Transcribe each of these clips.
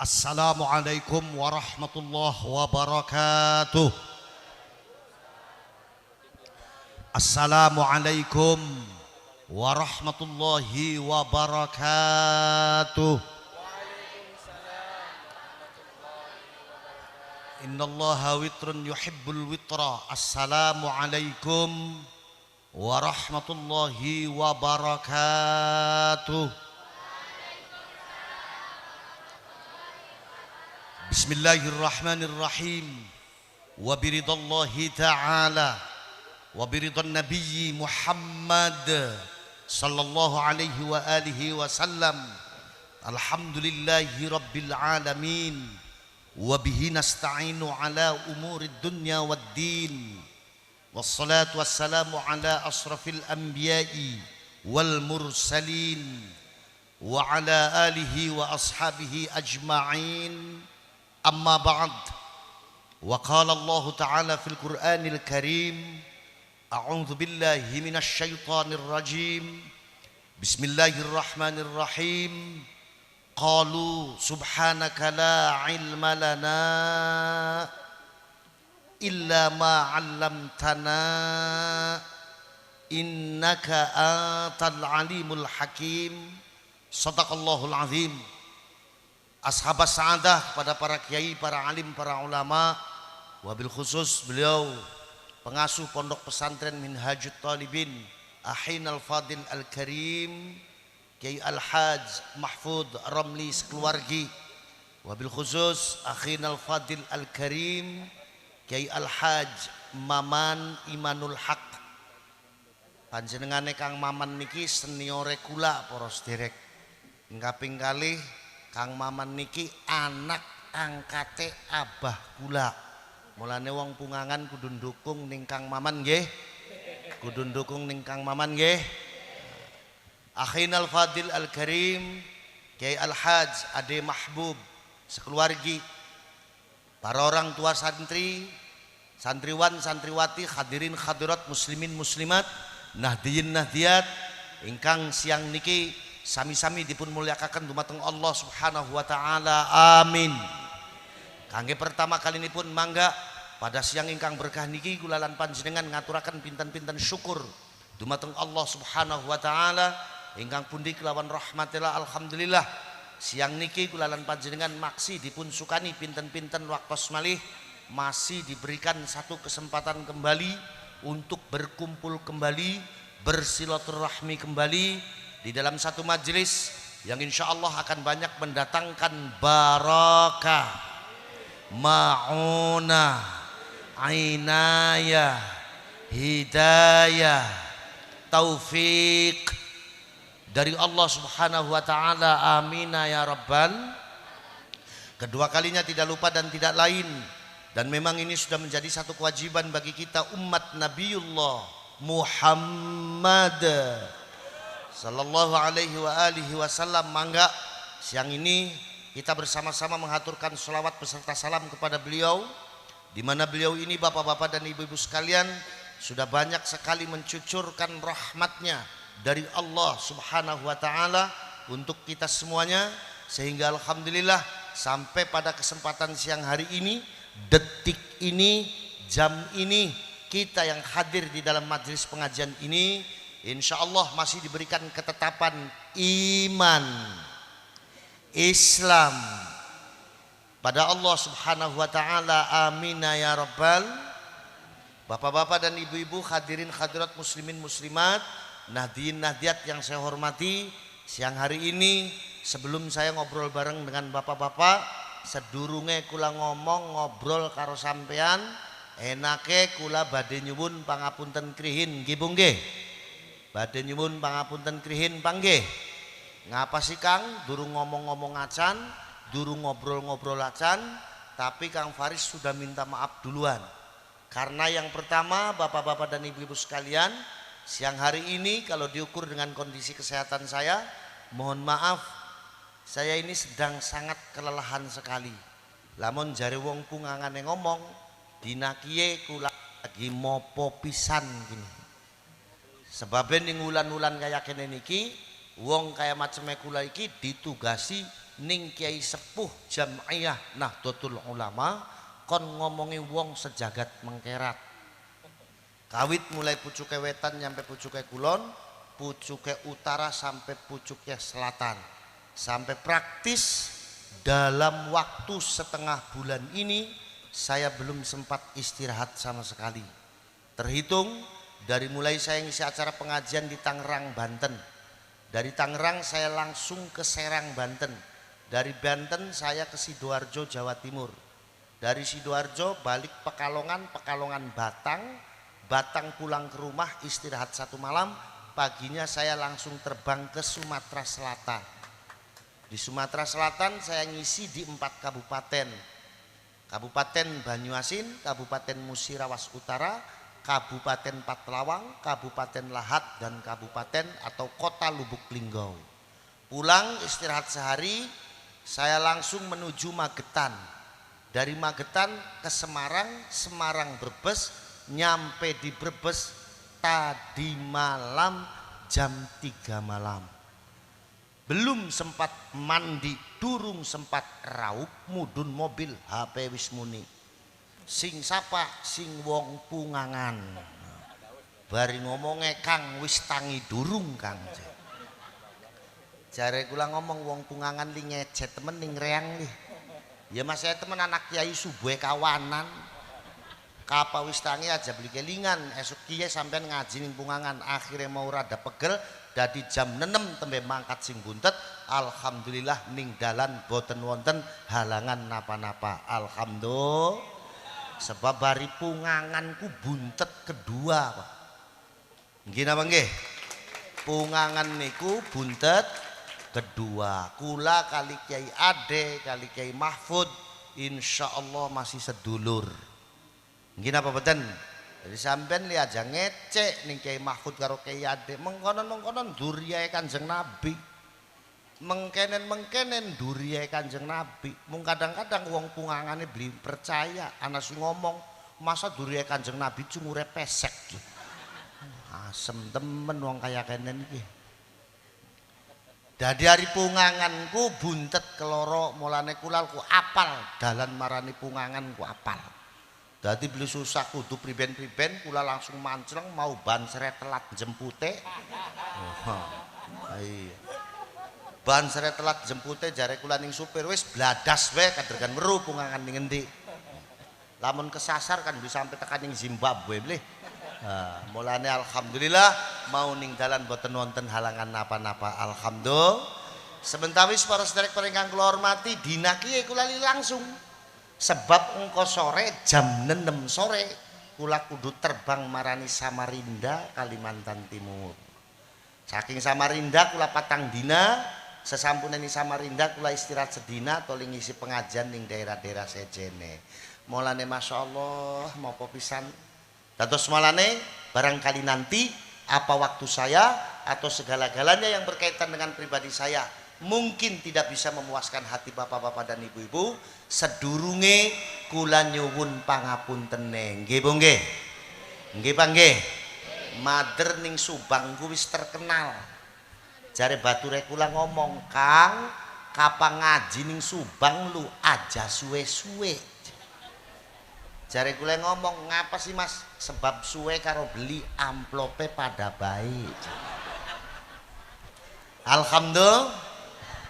Assalamualaikum warahmatullahi wabarakatuh. Assalamualaikum warahmatullahi wabarakatuh. Innallaha witrun yuhibbul witra. Assalamualaikum warahmatullahi wabarakatuh. Bismillahirrahmanirrahim. Wa biridallahi ta'ala wa biridan nabiyyi Muhammad sallallahu alaihi wa alihi wasallam. Alhamdulillahi rabbil alamin. Wa bihi nasta'inu ala umurid dunya waddin. Wassalatu wassalamu ala asrafil anbiya'i wal mursalin wa ala alihi wa ashabihi ajma'in. Amma ba'd. Wa qala Allah Ta'ala fil Qur'anil Karim. A'udzu billahi minasy syaithanir rajim. Bismillahirrahmanirrahim. Qalu subhanaka la ilma lana illa ma 'allamtana innaka antal alimul hakim. Shadaqallahul azim. Ashabas sa'adah, kepada para kiai, para alim, para ulama, wabil khusus beliau pengasuh pondok pesantren Minhajut Talibin Ahinal Fadil Al-Karim Kiai Al-Hajj Mahfud Ramli sekeluargi, wabil khusus Ahinal Fadil Al-Karim Kiai Al-Hajj Maman Imanul Haq. Panjenengane Kang Maman niki seniore kula para sederek. Kaping kalih Kang Maman niki anak angkate abah kula. Mulane wong pungangan kudu ndukung ning Kang Maman nggih. Kudu ndukung ning Kang Maman nggih. Akhinal Fadil Al-Karim Kiai Al-Hajj Ade Mahbub sekeluargi, para orang tua santri, santriwan, santriwati, hadirin hadirat, muslimin muslimat, nahdiyin nahdiyat ingkang siang niki sami-sami dipun mulyakaken dumateng Allah Subhanahu wa taala. Amin. Kangge pertama kali ini pun mangga pada siang ingkang berkah niki kula lan panjenengan ngaturaken pinten-pinten syukur dumateng Allah Subhanahu wa taala ingkang pundi kelawan rahmatillah. Alhamdulillah siang niki kula lan panjenengan maksi dipun sukani pinten-pinten waktos malih masih diberikan satu kesempatan kembali untuk berkumpul kembali, bersilaturahmi kembali di dalam satu majelis yang insya Allah akan banyak mendatangkan barakah, ma'unah, ainayah, hidayah, taufik dari Allah Subhanahu wa taala. Amin ya rabbal. Kedua kalinya tidak lupa dan tidak lain, dan memang ini sudah menjadi satu kewajiban bagi kita umat Nabiullah Muhammad sallallahu alaihi wa alihi wasallam. Mangga siang ini kita bersama-sama menghaturkan sholawat beserta salam kepada beliau, di mana beliau ini bapak-bapak dan ibu-ibu sekalian sudah banyak sekali mencucurkan rahmatnya dari Allah Subhanahu wa taala untuk kita semuanya, sehingga alhamdulillah sampai pada kesempatan siang hari ini, detik ini, jam ini, kita yang hadir di dalam majelis pengajian ini insya Allah masih diberikan ketetapan iman Islam pada Allah Subhanahu wa taala. Amin ya rabbal. Bapak-bapak dan ibu-ibu, hadirin hadirat, muslimin muslimat, nahdiyin nahdiyat yang saya hormati, siang hari ini sebelum saya ngobrol bareng dengan bapak-bapak, sedurunge kula ngomong ngobrol karo sampean, enake kula badhe nyuwun pangapunten krihin nggih Bu nggih. Badhe nyuwun pangapunten krihin panggih. Ngapa sih Kang durung ngomong-ngomong acan, durung ngobrol-ngobrol acan, tapi Kang Faris sudah minta maaf duluan. Karena yang pertama, bapak-bapak dan ibu-ibu sekalian, siang hari ini kalau diukur dengan kondisi kesehatan saya, mohon maaf, saya ini sedang sangat kelelahan sekali. Lamun jare wong pungangane ngomong, dina kiye kula lagi mopo pisan gini. Sebabnya ning wulan-wulan kaya kene niki wong kaya maceme kula iki ditugasi ning Kiai Sepuh Jam'iyah Nahdlatul Ulama kon ngomongi wong sejagat mengkerat. Kawit mulai pucuke wetan nyampe pucuke kulon, pucuke utara sampai pucuke selatan. Sampai praktis dalam waktu setengah bulan ini saya belum sempat istirahat sama sekali. Terhitung dari mulai saya ngisi acara pengajian di Tangerang, Banten. Dari Tangerang saya langsung ke Serang, Banten. Dari Banten saya ke Sidoarjo, Jawa Timur. Dari Sidoarjo balik Pekalongan, Pekalongan Batang. Batang pulang ke rumah istirahat 1 malam. Paginya saya langsung terbang ke Sumatera Selatan. Di Sumatera Selatan saya ngisi di 4 kabupaten. Kabupaten Banyuasin, Kabupaten Musirawas Utara, Kabupaten Patlawang, Kabupaten Lahat, dan Kabupaten atau Kota Lubuk Linggau. Pulang istirahat sehari, saya langsung menuju Magetan. Dari Magetan ke Semarang, Semarang Brebes, nyampe di Brebes tadi malam jam 3 malam. Belum sempat mandi, durung sempat raup, mudun mobil HP wis muni. Sing sapa, sing wong Pungangan. Bari ngomongnya Kang wis tangi durung Kang. Jare kula ngomong wong Pungangan li ngecet temen ning reang li. Ya mas saya temen anak Kiai Subuhe kawanan. Kapa wis tangi aja beli kelingan esuk kiye sampean ngaji ning Pungangan. Akhirnya mau rada pegel dadi jam 6 tembe mangkat sing buntet. Alhamdulillah ning dalan boten wonten halangan napa-napa. Alhamdulillah. Sebab bari Punganganku buntet kedua Pak. Nggih napa nggih? Pungangan niku buntet kedua. Kula kali Kiai Ade kali Kiai Mahfud insyaallah masih sedulur. Nggih napa mboten? Jadi sampean li aja ngecek ning Kiai Mahfud karo Kiai Ade mengkonon-mengkonon duriyae Kanjeng Nabi. Mengkenen duriyae Kanjeng Nabi. Mung kadang-kadang wong Pungangane beli percaya ana sing ngomong masa duriyae Kanjeng Nabi cungure pesek. Asem temen wong kaya kenen iki. Dadi hari Punganganku buntet keloro mulane kula ku apal dalan marani Pungangan ku apal. Dadi beli susah kudu priben-priben kula langsung mancleng mau ban seret telat jempute. Iya. Ban seret telat jempute jare kula ning supir wis bladas wae kadergan weru Pungangan ning endi. Lamun kesasar kan bisa sampai tekan ning Zimbabwe bleh. Nah, mulane alhamdulillah mau ning dalan boten wonten halangan napa-napa alhamdulillah. Sementawis para sedherek ingkang kula hormati dina kiye kula langsung sebab engko sore jam 6 sore kula kudu terbang marani Samarinda Kalimantan Timur. Saking Samarinda kula patang dina sesampunane Samarinda kula istirahat sedina atau ngisi pengajian ning daerah-daerah sejene. Mulane masyaallah mopo pisan. Dados malane barangkali nanti apa waktu saya atau segala-galanya yang berkaitan dengan pribadi saya mungkin tidak bisa memuaskan hati bapak-bapak dan ibu-ibu sedurunge kula nyuwun pangapuntene. Nggih Bu nggih. Nggih Pak nggih. Mader ning Subang ku wis terkenal. Jare bature kula ngomong, "Kang, kapan ngaji ning Subang lu aja suwe-suwe." Jare kula ngomong, "Ngapa sih Mas? Sebab suwe karo beli amplope pada baik." Alhamdulillah.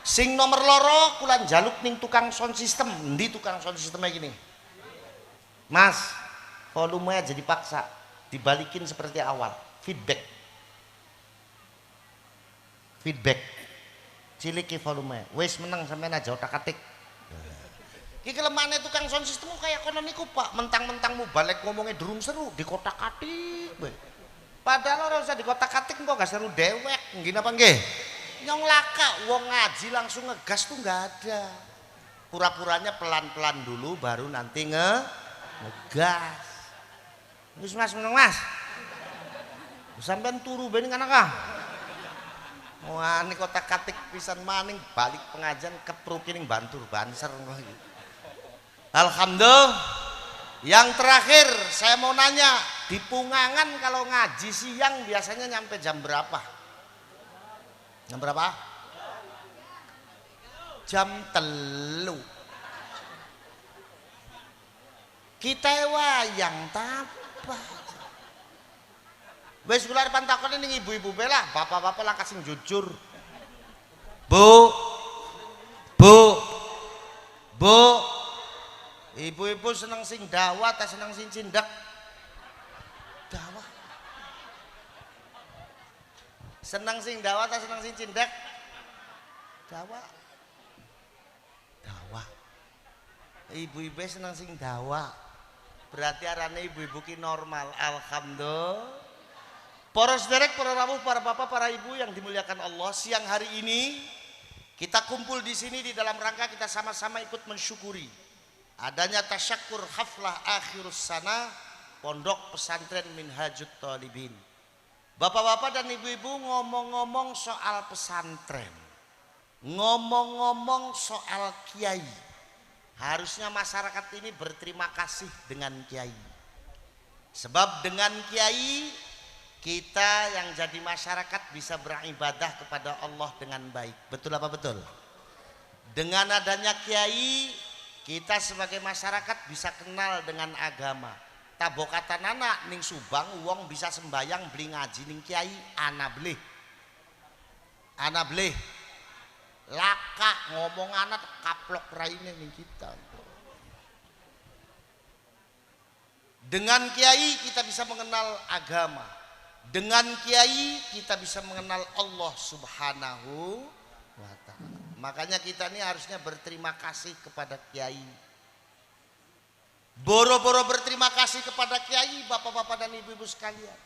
Sing nomor loro kula njaluk ning tukang sound system. Endi tukang sound systemnya gini? Mas, volume aja dipaksa, dibalikin seperti awal. Feedback. Ciliki volume. Wis meneng sampean aja otak-atik. Iki kelemahane tukang sound system kayak kono niku Pak, mentang-mentang mu balik ngomongnya durung seru di kotak-katik. Padahal ora usah di kotak-katik engko gak seru dewek. Nggih napa nggih? Nyong laka wong ngaji langsung ngegas tuh nggak ada. Pura-puranya pelan-pelan dulu baru nanti ngegas. Wis Mas meneng Mas. Sampeyan turu ben kana kah? Wah ini kotak-katik pisan maning balik pengajian kepruki ning Bantur Banser kok iki. Alhamdulillah. Yang terakhir saya mau nanya, di Pungangan kalau ngaji siang biasanya nyampe jam berapa? Jam berapa? jam 3. Kita wayang tapa. Wis kula arep takoni ning ibu-ibu bela, bapak-bapak lah kasing jujur. Bu. Ibu-ibu seneng sing dawa ta seneng sing cindak? Dawa. Seneng sing dawa ta seneng sing cindak? Dawa. Ibu-ibu seneng sing dawa. Berarti arane ibu-ibu ki normal. Alhamdulillah. Para sederek, para rawuh, para bapak, para ibu yang dimuliakan Allah, siang hari ini kita kumpul di sini di dalam rangka kita sama-sama ikut mensyukuri adanya tasyakur haflah akhirus sana Pondok Pesantren Minhajut Thalibin. Bapak-bapak dan ibu-ibu ngomong-ngomong soal pesantren, ngomong-ngomong soal kiai, harusnya masyarakat ini berterima kasih dengan kiai. Sebab dengan kiai kita yang jadi masyarakat bisa beribadah kepada Allah dengan baik. Betul apa betul? Dengan adanya kiai kita sebagai masyarakat bisa kenal dengan agama. Tabokatan anak ning Subang wong bisa sembayang beli ngaji ning kiai ana bleh. Laka ngomong anak kaplok raine ning kita. Dengan kiai kita bisa mengenal agama. Dengan kiai kita bisa mengenal Allah Subhanahu wa ta'ala. Makanya kita ini harusnya berterima kasih kepada kiai. Boro-boro berterima kasih kepada kiai, bapak-bapak dan ibu-ibu sekalian.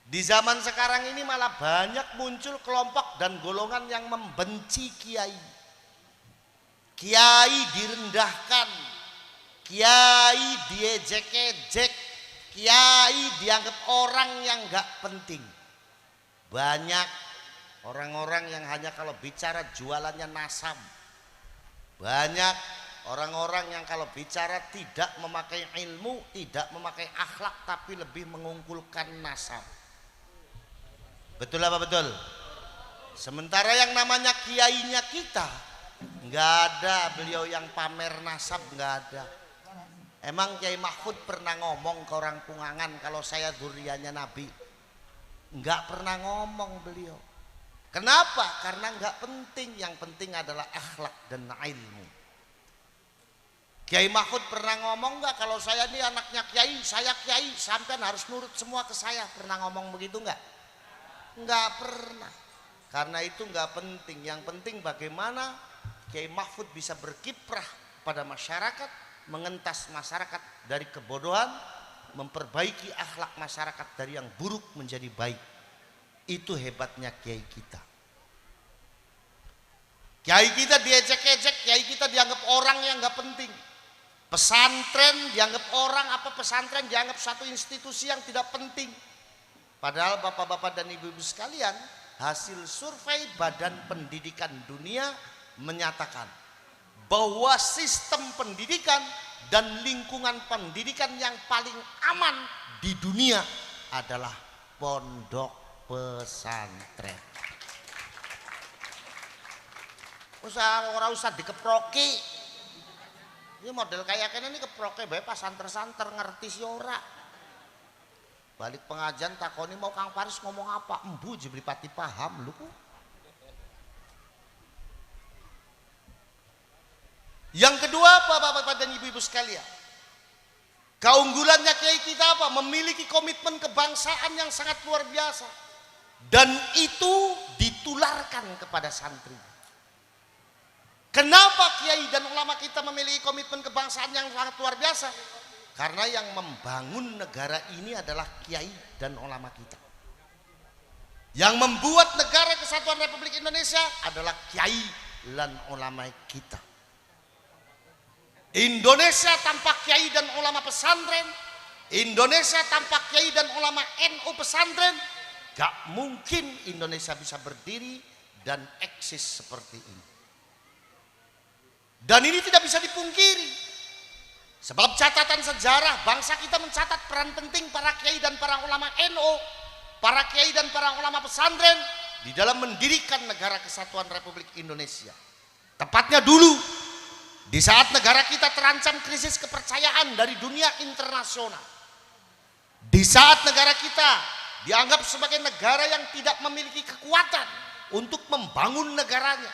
Di zaman sekarang ini malah banyak muncul kelompok dan golongan yang membenci kiai. Kiai direndahkan, kiai diejek-ejek, kiai dianggap orang yang gak penting. Banyak orang-orang yang hanya kalau bicara jualannya nasab. Banyak orang-orang yang kalau bicara tidak memakai ilmu, tidak memakai akhlak, tapi lebih mengungkulkan nasab. Betul apa betul? Sementara yang namanya kiainya kita nggak ada beliau yang pamer nasab, nggak ada. Emang Kiai Mahfud pernah ngomong ke orang Pungangan kalau saya duriannya Nabi? Nggak pernah ngomong beliau. Kenapa? Karena nggak penting. Yang penting adalah akhlak dan ilmu. Kiai Mahfud pernah ngomong nggak kalau saya ini anaknya kiai, saya kiai, sampean harus nurut semua ke saya? Pernah ngomong begitu nggak? Nggak pernah. Karena itu nggak penting. Yang penting bagaimana Kiai Mahfud bisa berkiprah pada masyarakat, mengentas masyarakat dari kebodohan, memperbaiki akhlak masyarakat dari yang buruk menjadi baik. Itu hebatnya kiai kita. Kiai kita diejek-ejek, kiai kita dianggap orang yang nggak penting. Pesantren dianggap orang, apa pesantren dianggap satu institusi yang tidak penting. Padahal bapak-bapak dan ibu-ibu sekalian, hasil survei Badan Pendidikan Dunia menyatakan bahwa sistem pendidikan dan lingkungan pendidikan yang paling aman di dunia adalah pondok pesantren. Ora usah dikeproki. Ini model kayak kene ini keproke bae pas santer-santer ngerti si ora. Balik pengajian takoni mau Kang Paris ngomong apa? Embu jebli pati paham lu kok. Yang kedua bapak-bapak dan ibu-ibu sekalian, keunggulannya kiai kita apa? Memiliki komitmen kebangsaan yang sangat luar biasa, dan itu ditularkan kepada santri. Kenapa kiai dan ulama kita memiliki komitmen kebangsaan yang sangat luar biasa? Karena yang membangun negara ini adalah kiai dan ulama kita. Yang membuat negara kesatuan Republik Indonesia adalah kiai dan ulama kita. Indonesia tanpa kiai dan ulama pesantren, Indonesia tanpa kiai dan ulama NU pesantren, gak mungkin Indonesia bisa berdiri dan eksis seperti ini. Dan ini tidak bisa dipungkiri. Sebab catatan sejarah bangsa kita mencatat peran penting para kiai dan para ulama NU, para kiai dan para ulama pesantren di dalam mendirikan negara kesatuan Republik Indonesia. Tepatnya dulu di saat negara kita terancam krisis kepercayaan dari dunia internasional. Di saat negara kita dianggap sebagai negara yang tidak memiliki kekuatan untuk membangun negaranya.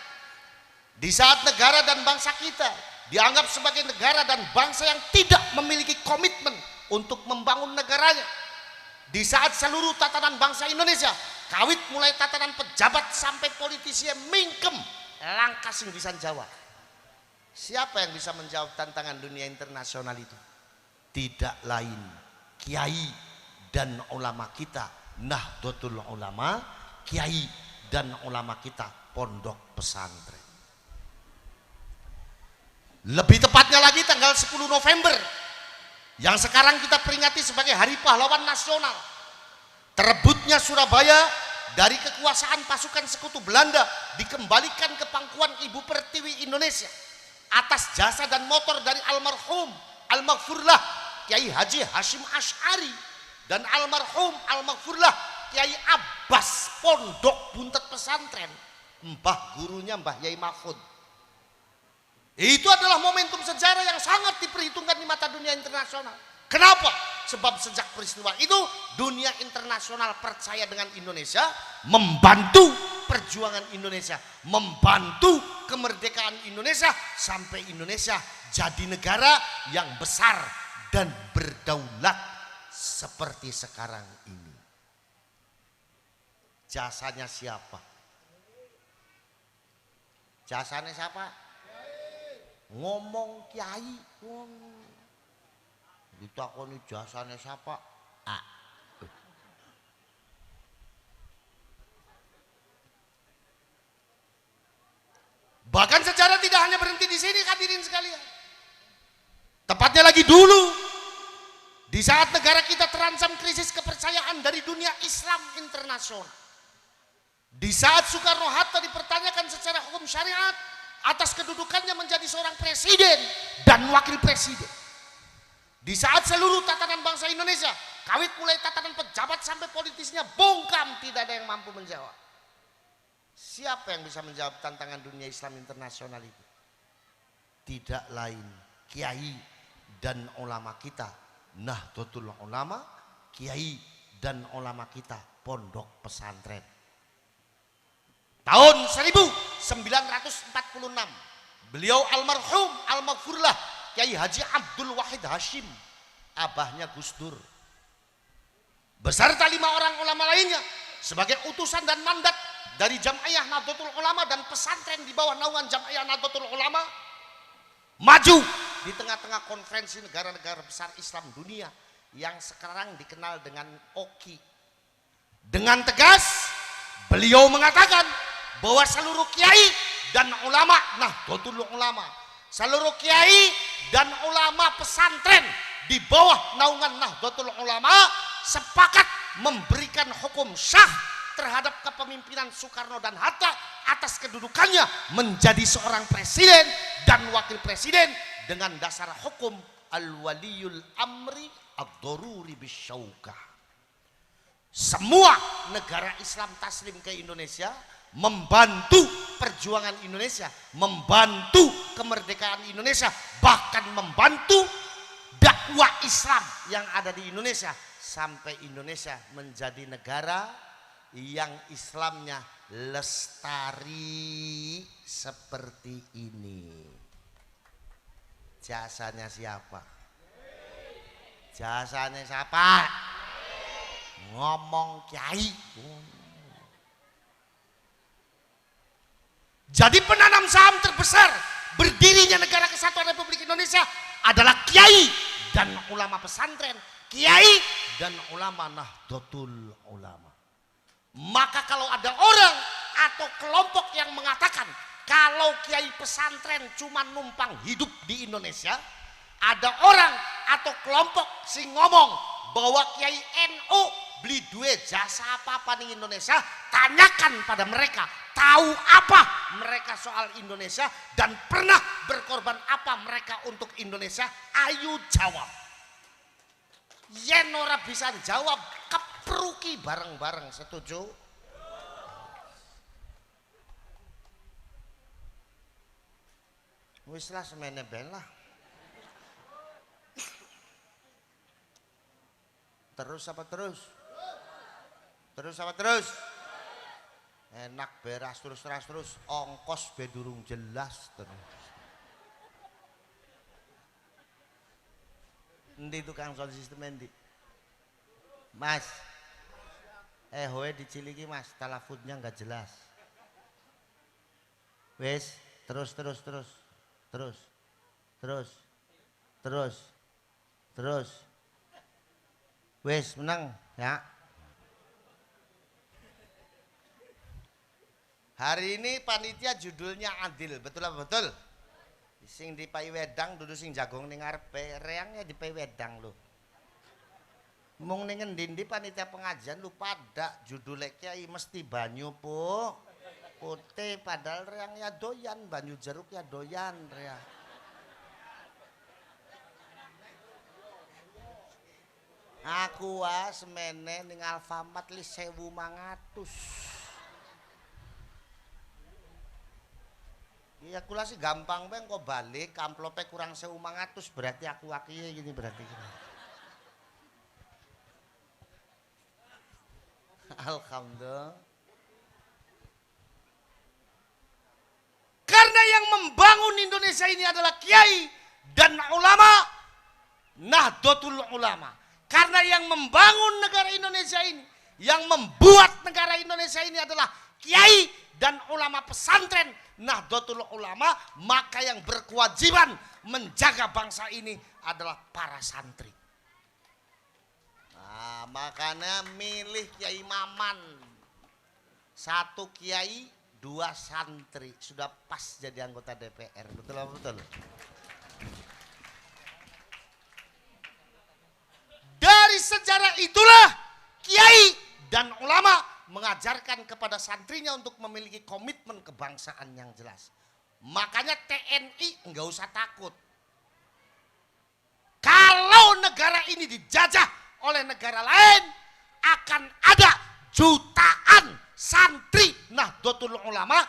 Di saat negara dan bangsa kita dianggap sebagai negara dan bangsa yang tidak memiliki komitmen untuk membangun negaranya. Di saat seluruh tatanan bangsa Indonesia, kawit mulai tatanan pejabat sampai politisi yang mingkem, langka sing bisa Jawa. Siapa yang bisa menjawab tantangan dunia internasional itu? Tidak lain kiai dan ulama kita, Nahdlatul Ulama, kiai dan ulama kita, pondok pesantren. Lebih tepatnya lagi tanggal 10 November yang sekarang kita peringati sebagai Hari Pahlawan Nasional. Terebutnya Surabaya dari kekuasaan pasukan sekutu Belanda dikembalikan ke pangkuan Ibu Pertiwi Indonesia atas jasa dan motor dari almarhum Al-Maghfurlah Kiai Haji Hashim Asy'ari dan almarhum Al-Maghfurlah Kiai Abbas Pondok Buntet Pesantren, mbah gurunya Mbah Yai Mahfud. Itu adalah momentum sejarah yang sangat diperhitungkan di mata dunia internasional. Kenapa? Sebab sejak peristiwa itu dunia internasional percaya dengan Indonesia, membantu perjuangan Indonesia, membantu kemerdekaan Indonesia sampai Indonesia jadi negara yang besar dan berdaulat seperti sekarang ini. Jasanya siapa? Jasanya siapa? Ngomong kiai, ditakoni jasane siapa? Bahkan sejarah tidak hanya berhenti di sini, hadirin sekalian. Tepatnya lagi dulu, di saat negara kita terancam krisis kepercayaan dari dunia Islam internasional, di saat Soekarno-Hatta dipertanyakan secara hukum syariat atas kedudukannya menjadi seorang presiden dan wakil presiden. Di saat seluruh tatanan bangsa Indonesia, kawit mulai tatanan pejabat sampai politisnya bungkam, tidak ada yang mampu menjawab. Siapa yang bisa menjawab tantangan dunia Islam internasional itu? Tidak lain kiai dan ulama kita, Nahdlatul Ulama, kiai dan ulama kita, pondok pesantren. Tahun 1946 beliau almarhum Al-Maghfurlah Kiai Haji Abdul Wahid Hashim, abahnya Gus Dur, beserta 5 orang ulama lainnya sebagai utusan dan mandat dari Jam'iyah Nahdlatul Ulama dan pesantren di bawah naungan Jam'iyah Nahdlatul Ulama, maju di tengah-tengah konferensi negara-negara besar Islam dunia yang sekarang dikenal dengan OKI. Dengan tegas beliau mengatakan bahwa seluruh kiai dan ulama Nahdlatul Ulama, seluruh kiai dan ulama pesantren di bawah naungan Nahdlatul Ulama sepakat memberikan hukum syah terhadap kepemimpinan Soekarno dan Hatta atas kedudukannya menjadi seorang presiden dan wakil presiden dengan dasar hukum al-waliyul amri ad-daruri bisyaukah. Semua negara Islam taslim ke Indonesia membantu perjuangan Indonesia, membantu kemerdekaan Indonesia, bahkan membantu dakwah Islam yang ada di Indonesia sampai Indonesia menjadi negara yang Islamnya lestari seperti ini. Jasanya siapa? Jasanya siapa? Ngomong kiai. Jadi penanam saham terbesar berdirinya negara kesatuan Republik Indonesia adalah kiai dan ulama pesantren, kiai dan ulama Nahdlatul Ulama. Maka kalau ada orang atau kelompok yang mengatakan kalau kiai pesantren cuma numpang hidup di Indonesia, ada orang atau kelompok sing ngomong bahwa kiai NU beli duit jasa apa-apa di Indonesia, tanyakan pada mereka tahu apa mereka soal Indonesia dan pernah berkorban apa mereka untuk Indonesia. Ayo jawab. Yen ora bisa jawab, kepruki bareng-bareng. Setuju? Wis lah semene ben lah. Terus apa terus? Terus apa terus? Enak beras terus ongkos be durung jelas terus. Endi tukang sound system endi? Mas. Hoe diciliki Mas, talafutnya enggak jelas. Wes, terus. Wes, menang ya. Hari ini panitia judulnya adil, betul apa betul? Sing dipai wedang dudu sing jagong ning ngarepe, reangnya dipai wedang lho. Mung ning endi panitia pengajian lu pada judule kiai mesti banyu putih padahal reangnya doyan, banyu jeruk ya doyan rea. Aku semene ning Alfamart li 1.500. Iya kula sih gampang bae kok balik amplope kurang 1.500 berarti aku wakiye gini berarti. Alhamdulillah. Karena yang membangun Indonesia ini adalah kiai dan ulama, Nahdlatul Ulama. Karena yang membangun negara Indonesia ini, yang membuat negara Indonesia ini adalah kiai dan ulama pesantren Nahdlatul Ulama, maka yang berkewajiban menjaga bangsa ini adalah para santri. Nah, makanya milih Kiai Maman. 1 kiai, 2 santri. Sudah pas jadi anggota DPR. Betul apa betul? Dari sejarah itulah kiai dan ulama mengajarkan kepada santrinya untuk memiliki komitmen kebangsaan yang jelas. Makanya TNI enggak usah takut. Kalau negara ini dijajah oleh negara lain, akan ada jutaan santri Nahdlatul Ulama,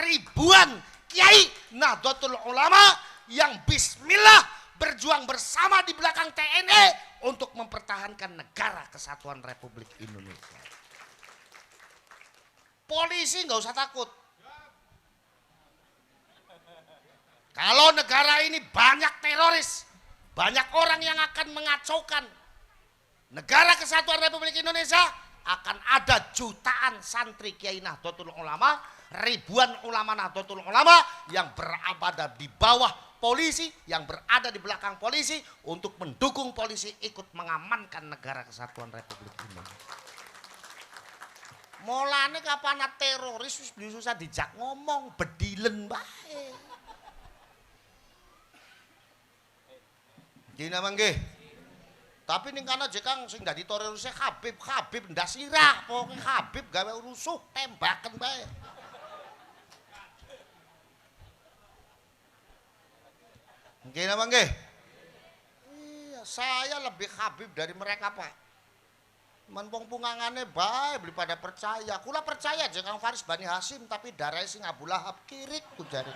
ribuan kiai Nahdlatul Ulama yang bismillah berjuang bersama di belakang TNI untuk mempertahankan negara kesatuan Republik Indonesia. Polisi nggak usah takut. Kalau negara ini banyak teroris, banyak orang yang akan mengacaukan negara kesatuan Republik Indonesia, akan ada jutaan santri Kiai Nahdlatul Ulama, ribuan ulama Nahdlatul Ulama yang berada di bawah polisi, yang berada di belakang polisi untuk mendukung polisi ikut mengamankan negara kesatuan Republik Indonesia. Mulane kapan teroris susah dijak ngomong bedilen bae. Dina mangke. Tapi ning kana jekang sing dadi terorise Habib ndas sirah, pokoke Habib gawe rusuh tembaken bae. Nggih napa nggih? Iya, saya lebih Habib dari mereka, Pak. Menpung pungangane bae beli pada percaya. Kula percaya jekang Faris Bani Hasyim tapi darah sing Abu Lahab kirik ku jare.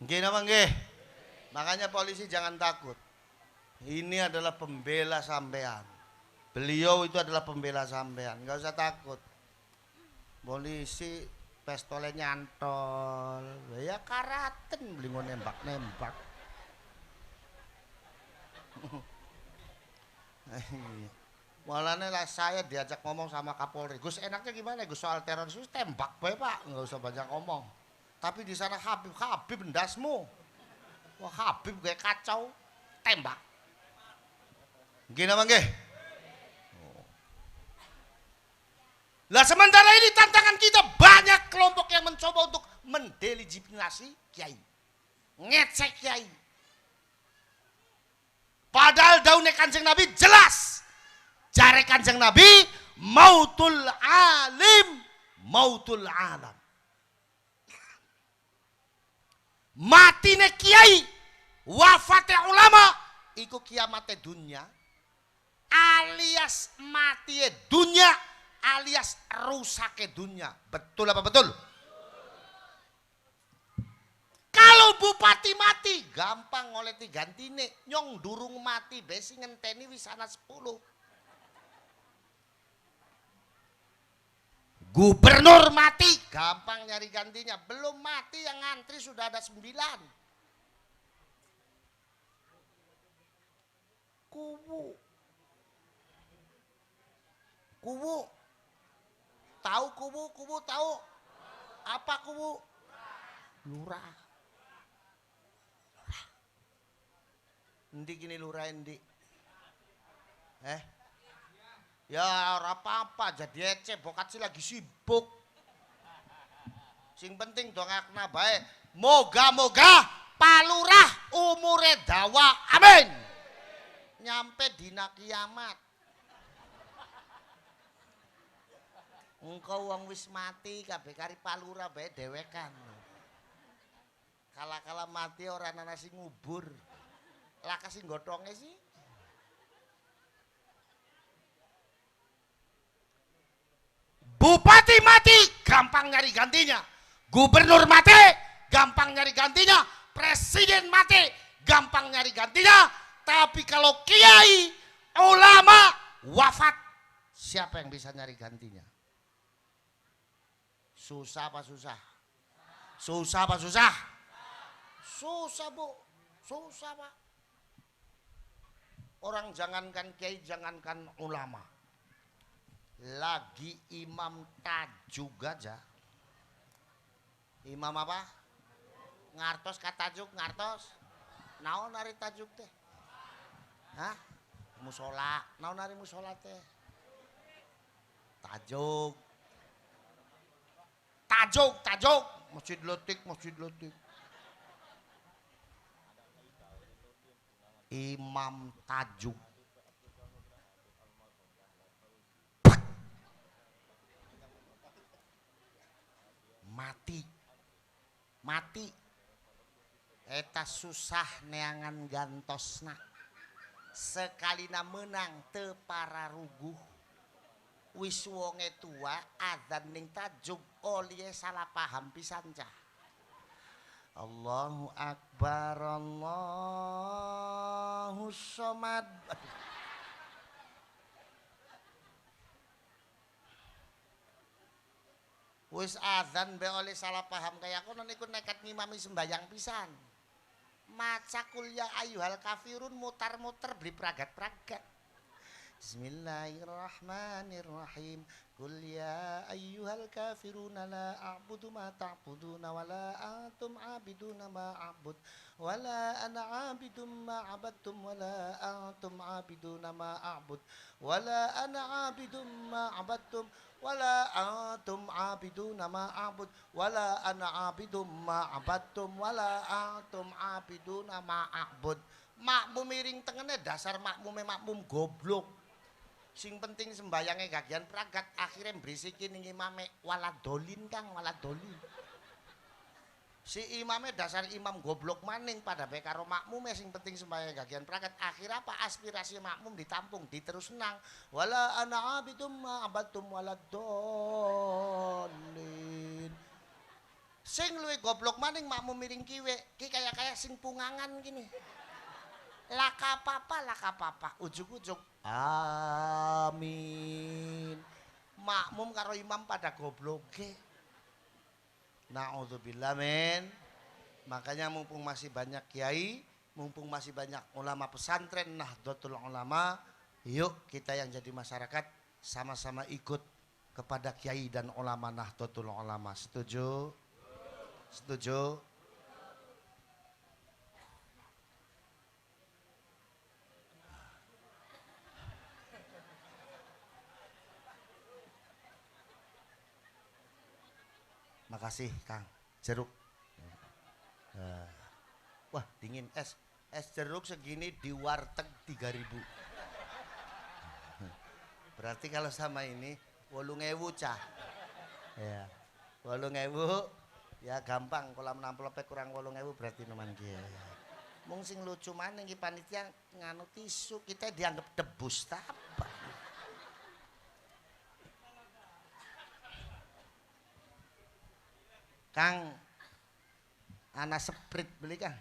Nggih napa nggih? Makanya polisi jangan takut. Ini adalah pembela sampean. Beliau itu adalah pembela sampean, enggak usah takut. Polisi pistolnya nyantol, ya karaten beli nembak-nembak. Malahnya lah saya diajak ngomong sama Kapolri, Gus enaknya gimana Gus soal teroris? Tembak bae Pak, nggak usah banyak ngomong. Tapi di sana Habib ndasmu. Wah Habib kayak kacau, tembak. Gini apa nggih? Lah sementara ini tantangan kita banyak kelompok yang mencoba untuk mendelegitimasi kiai, ngecek kiai. Padahal daunnya Kanjeng Nabi jelas, jare Kanjeng Nabi mautul alim, mautul alam. Matine kiai, wafate ulama, iku kiamate dunya, alias mati dunia, alias rusake dunia. Betul apa betul? Kalau bupati mati gampang oleh gantine, nyong durung mati besi ngenteni wis ana 10. Gubernur mati gampang nyari gantinya, belum mati yang ngantri sudah ada 9. Kubu tahu, kubu tahu apa? Kubu lurah. Endi gini lurah endi? Ya ora apa-apa, jadi ece bokat sih lagi sibuk. Sing penting dongakna bae. Moga-moga Pak Lurah umure dawa. Amin. Nyampe dina kiamat. Engkau wong wis mati kabeh kari Pak Lurah bae dewekan. Kala-kala mati ora ana sing ngubur. Lah kasih godhonge sih. Bupati mati gampang nyari gantinya. Gubernur mati gampang nyari gantinya. Presiden mati gampang nyari gantinya. Tapi kalau kiai, ulama wafat, siapa yang bisa nyari gantinya? Susah apa susah? Susah apa susah? Susah bu, susah pak. Orang jangankan kiai, jangankan ulama, lagi imam tajuk aja. Imam apa? Ngartos katajuk, ngartos. Naon nari tajuk teh? Hah? Musola. Naon nari musola teh? Tajuk. Tajuk. Masjid letik. Imam tajuk. Mati eta susah neangan gantosna, sekalina menang teu pararuguh. Wis wonge tua adzan ning tajuk oleh salah paham pisan cah. Allahu akbar, Allahu somad. Wis adzan be oleh salah paham kaya kono niku nekat ngimami sembayang pisan. Maca kuliah ayyuhal kafirun mutar-muter beli pragat-pragat. Bismillahirrahmanirrahim. Qul ya ayyuhal kafiruna la a'budu ma ta'buduna wa la antum 'abiduna ma a'bud wa la ana 'abidum ma 'abadtum wa la antum 'abiduna ma a'bud wa la ana 'abidum ma 'abadtum wala antum abiduna ma a'bud wala ana abidum ma abadtum wala antum abiduna ma a'bud. Makmum miring tengene dasar makmum goblok. Sing penting sembayange gagian pragat akhirnya berisikin ning imame waladolin Kang, waladolin. Si imamnya dasar imam goblok maning pada bae karo makmume sing penting sembahyang gagian pragat. Akhir apa aspirasi makmum ditampung diterus senang. Wala ana abidum ma abadtum waladolin. Sing luwih goblok maning makmum miring kiwe ki kaya sing pungangan gini. Laka papa ujug-ujug amin. Makmum karo imam pada gobloke. Na'udzubillah men. Makanya mumpung masih banyak kiai, mumpung masih banyak ulama pesantren Nahdlatul Ulama, yuk kita yang jadi masyarakat sama-sama ikut kepada kiai dan ulama Nahdlatul Ulama. Setuju? Setuju? Makasih Kang. Jeruk. Wah dingin es jeruk segini di warteg 3.000. Berarti kalau sama ini 8.000 cah. Ya. 8.000 ya gampang kalau amplopnya kurang 8.000 berarti neman kieu. Mung sing lucu maneh iki panitia nganu tisu, kita dianggap debus ta apa. Kang ana sprit beli Kang.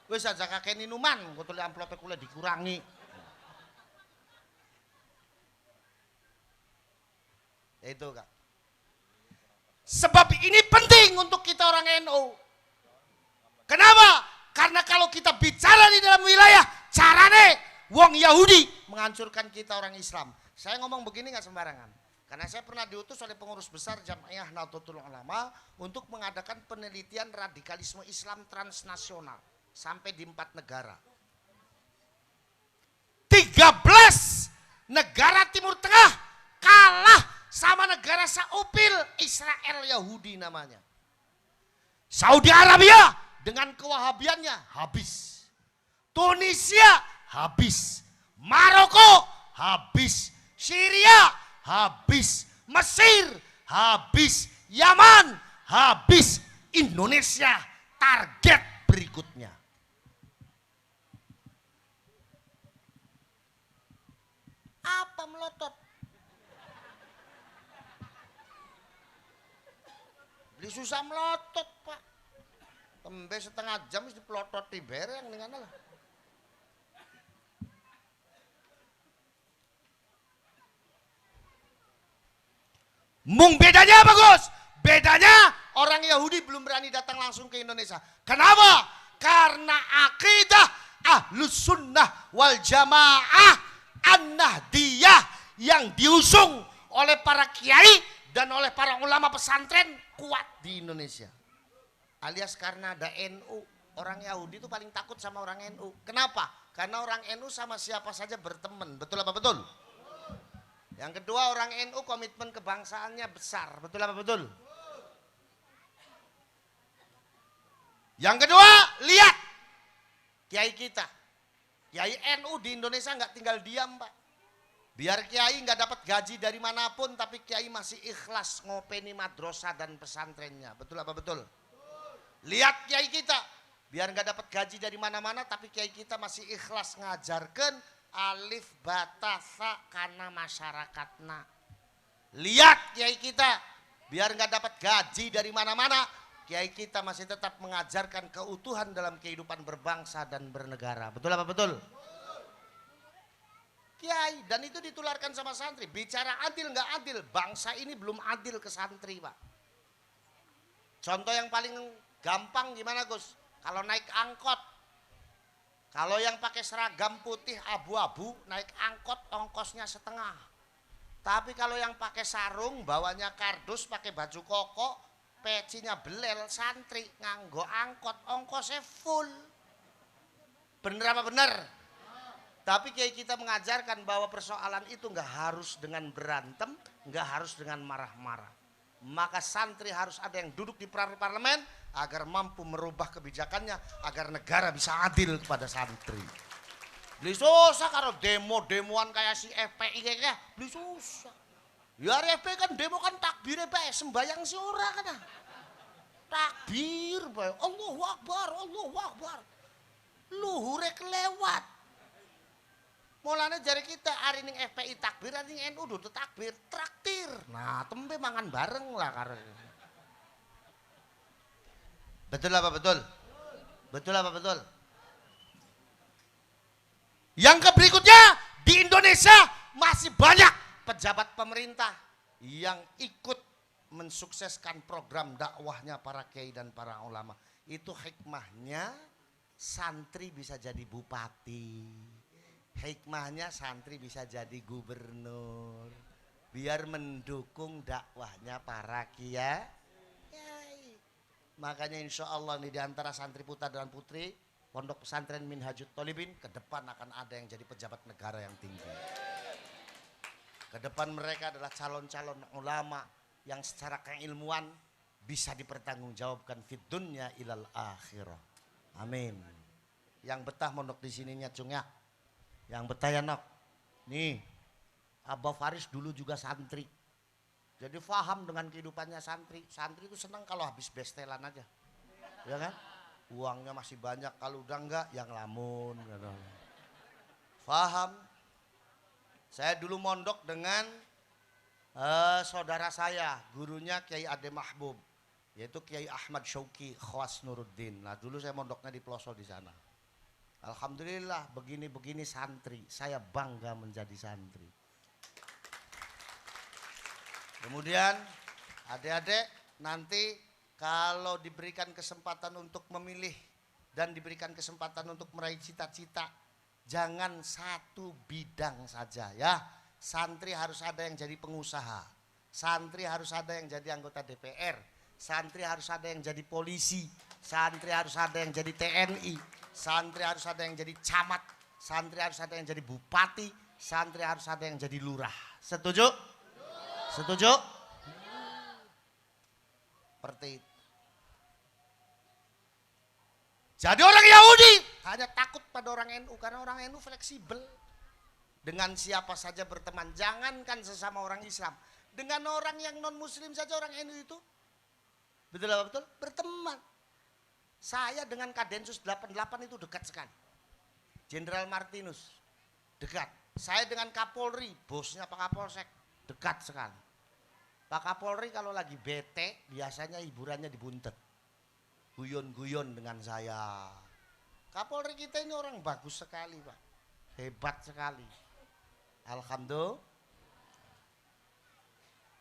Wis aja kakek minuman, kok tuli amplope kula dikurangi. Itu Kak. Sebab ini penting untuk kita orang NU. Kenapa? Karena kalau kita bicara di dalam wilayah, carane wong Yahudi menghancurkan kita orang Islam. Saya ngomong begini nggak sembarangan. Karena saya pernah diutus oleh pengurus besar Jamaah Nahdlatul Ulama untuk mengadakan penelitian radikalisme Islam transnasional sampai di 4 negara. 13 negara Timur Tengah kalah sama negara Saupil, Israel Yahudi namanya. Saudi Arabia dengan kewahabiannya habis. Tunisia habis. Maroko habis. Syria habis. Mesir habis. Yaman habis. Indonesia target berikutnya. Apa melotot? Beli susah melotot Pak. Tembe setengah jam wis diplotot di bereng dengan lah. Mung bedanya apa Gus? Bedanya orang Yahudi belum berani datang langsung ke Indonesia. Kenapa? Karena akidah Ahlus Sunnah wal Jamaah An-Nahdiyah yang diusung oleh para kiai dan oleh para ulama pesantren kuat di Indonesia. Alias karena ada NU, orang Yahudi itu paling takut sama orang NU. Kenapa? Karena orang NU sama siapa saja berteman. Betul apa betul? Yang kedua, orang NU komitmen kebangsaannya besar. Betul apa betul? Yang kedua, lihat kiai kita. Kiai NU di Indonesia nggak tinggal diam Pak. Biar kiai nggak dapat gaji dari manapun, tapi kiai masih ikhlas ngopeni madrasah dan pesantrennya. Betul apa betul? Lihat kiai kita, biar nggak dapat gaji dari mana-mana, tapi kiai kita masih ikhlas ngajarkan alif bata sa karena masyarakatna. Lihat kiai kita, biar nggak dapat gaji dari mana-mana, kiai kita masih tetap mengajarkan keutuhan dalam kehidupan berbangsa dan bernegara. Betul apa betul? Kiai, dan itu ditularkan sama santri. Bicara adil nggak adil, bangsa ini belum adil ke santri Pak. Contoh yang paling gampang gimana Gus? Kalau naik angkot, kalau yang pakai seragam putih abu-abu naik angkot ongkosnya setengah. Tapi kalau yang pakai sarung, bawanya kardus, pakai baju koko, pecinya belel, santri nganggo angkot ongkosnya full. Bener apa bener? Tapi kiai kita mengajarkan bahwa persoalan itu nggak harus dengan berantem, nggak harus dengan marah-marah. Maka santri harus ada yang duduk di parlemen agar mampu merubah kebijakannya agar negara bisa adil kepada santri. Beli susah kalau demo-demoan kayak si FPI kayak beli susah. Ya FPI kan demo kan takbirnya bae, sembayang si ora kan. Takbir bae, Allahu Akbar, Allahu Akbar. Luhure kelewat. Mulane jari kita hari ning FPI takbir, hari ning NU dudu takbir, traktir. Nah, tembe mangan bareng lah karo. Betul apa betul? Betul apa betul? Yang berikutnya, di Indonesia masih banyak pejabat pemerintah yang ikut mensukseskan program dakwahnya para kiai dan para ulama. Itu hikmahnya santri bisa jadi bupati. Hikmahnya santri bisa jadi gubernur. Biar mendukung dakwahnya para kiai. Makanya insya Allah nih diantara santri putra dan putri Pondok Pesantren Minhajut Tholibin ke depan akan ada yang jadi pejabat negara yang tinggi. Ke depan mereka adalah calon-calon ulama yang secara keilmuan bisa dipertanggungjawabkan fid dunya ilal akhirah. Amin. Yang betah mondok di sininya Cung ya. Yang betah ya Nok. Nih, Abah Faris dulu juga santri. Jadi paham dengan kehidupannya santri. Santri itu senang kalau habis bestelan aja. Ya kan? Uangnya masih banyak, kalau udah enggak yang lamun. Faham? Saya dulu mondok dengan saudara saya, gurunya Kiai Ade Mahbub, yaitu Kiai Ahmad Syauqi Khawas Nuruddin. Nah dulu saya mondoknya di Ploso di sana. Alhamdulillah begini-begini santri, saya bangga menjadi santri. Kemudian adik-adik nanti kalau diberikan kesempatan untuk memilih dan diberikan kesempatan untuk meraih cita-cita, jangan satu bidang saja ya. Santri harus ada yang jadi pengusaha, santri harus ada yang jadi anggota DPR, santri harus ada yang jadi polisi, santri harus ada yang jadi TNI, santri harus ada yang jadi camat, santri harus ada yang jadi bupati, santri harus ada yang jadi lurah. Setuju? Setuju? Seperti itu. Jadi orang Yahudi hanya takut pada orang NU karena orang NU fleksibel. Dengan siapa saja berteman, jangankan sesama orang Islam, dengan orang yang non muslim saja orang NU itu betul apa betul berteman. Saya dengan Kadensus 88 itu dekat sekali. Jenderal Martinus dekat. Saya dengan Kapolri, bosnya Pak Kapolsek, dekat sekali. Pak Kapolri kalau lagi bete biasanya hiburannya dibuntet, guyon-guyon dengan saya. Kapolri kita ini orang bagus sekali Pak, hebat sekali. Alhamdulillah.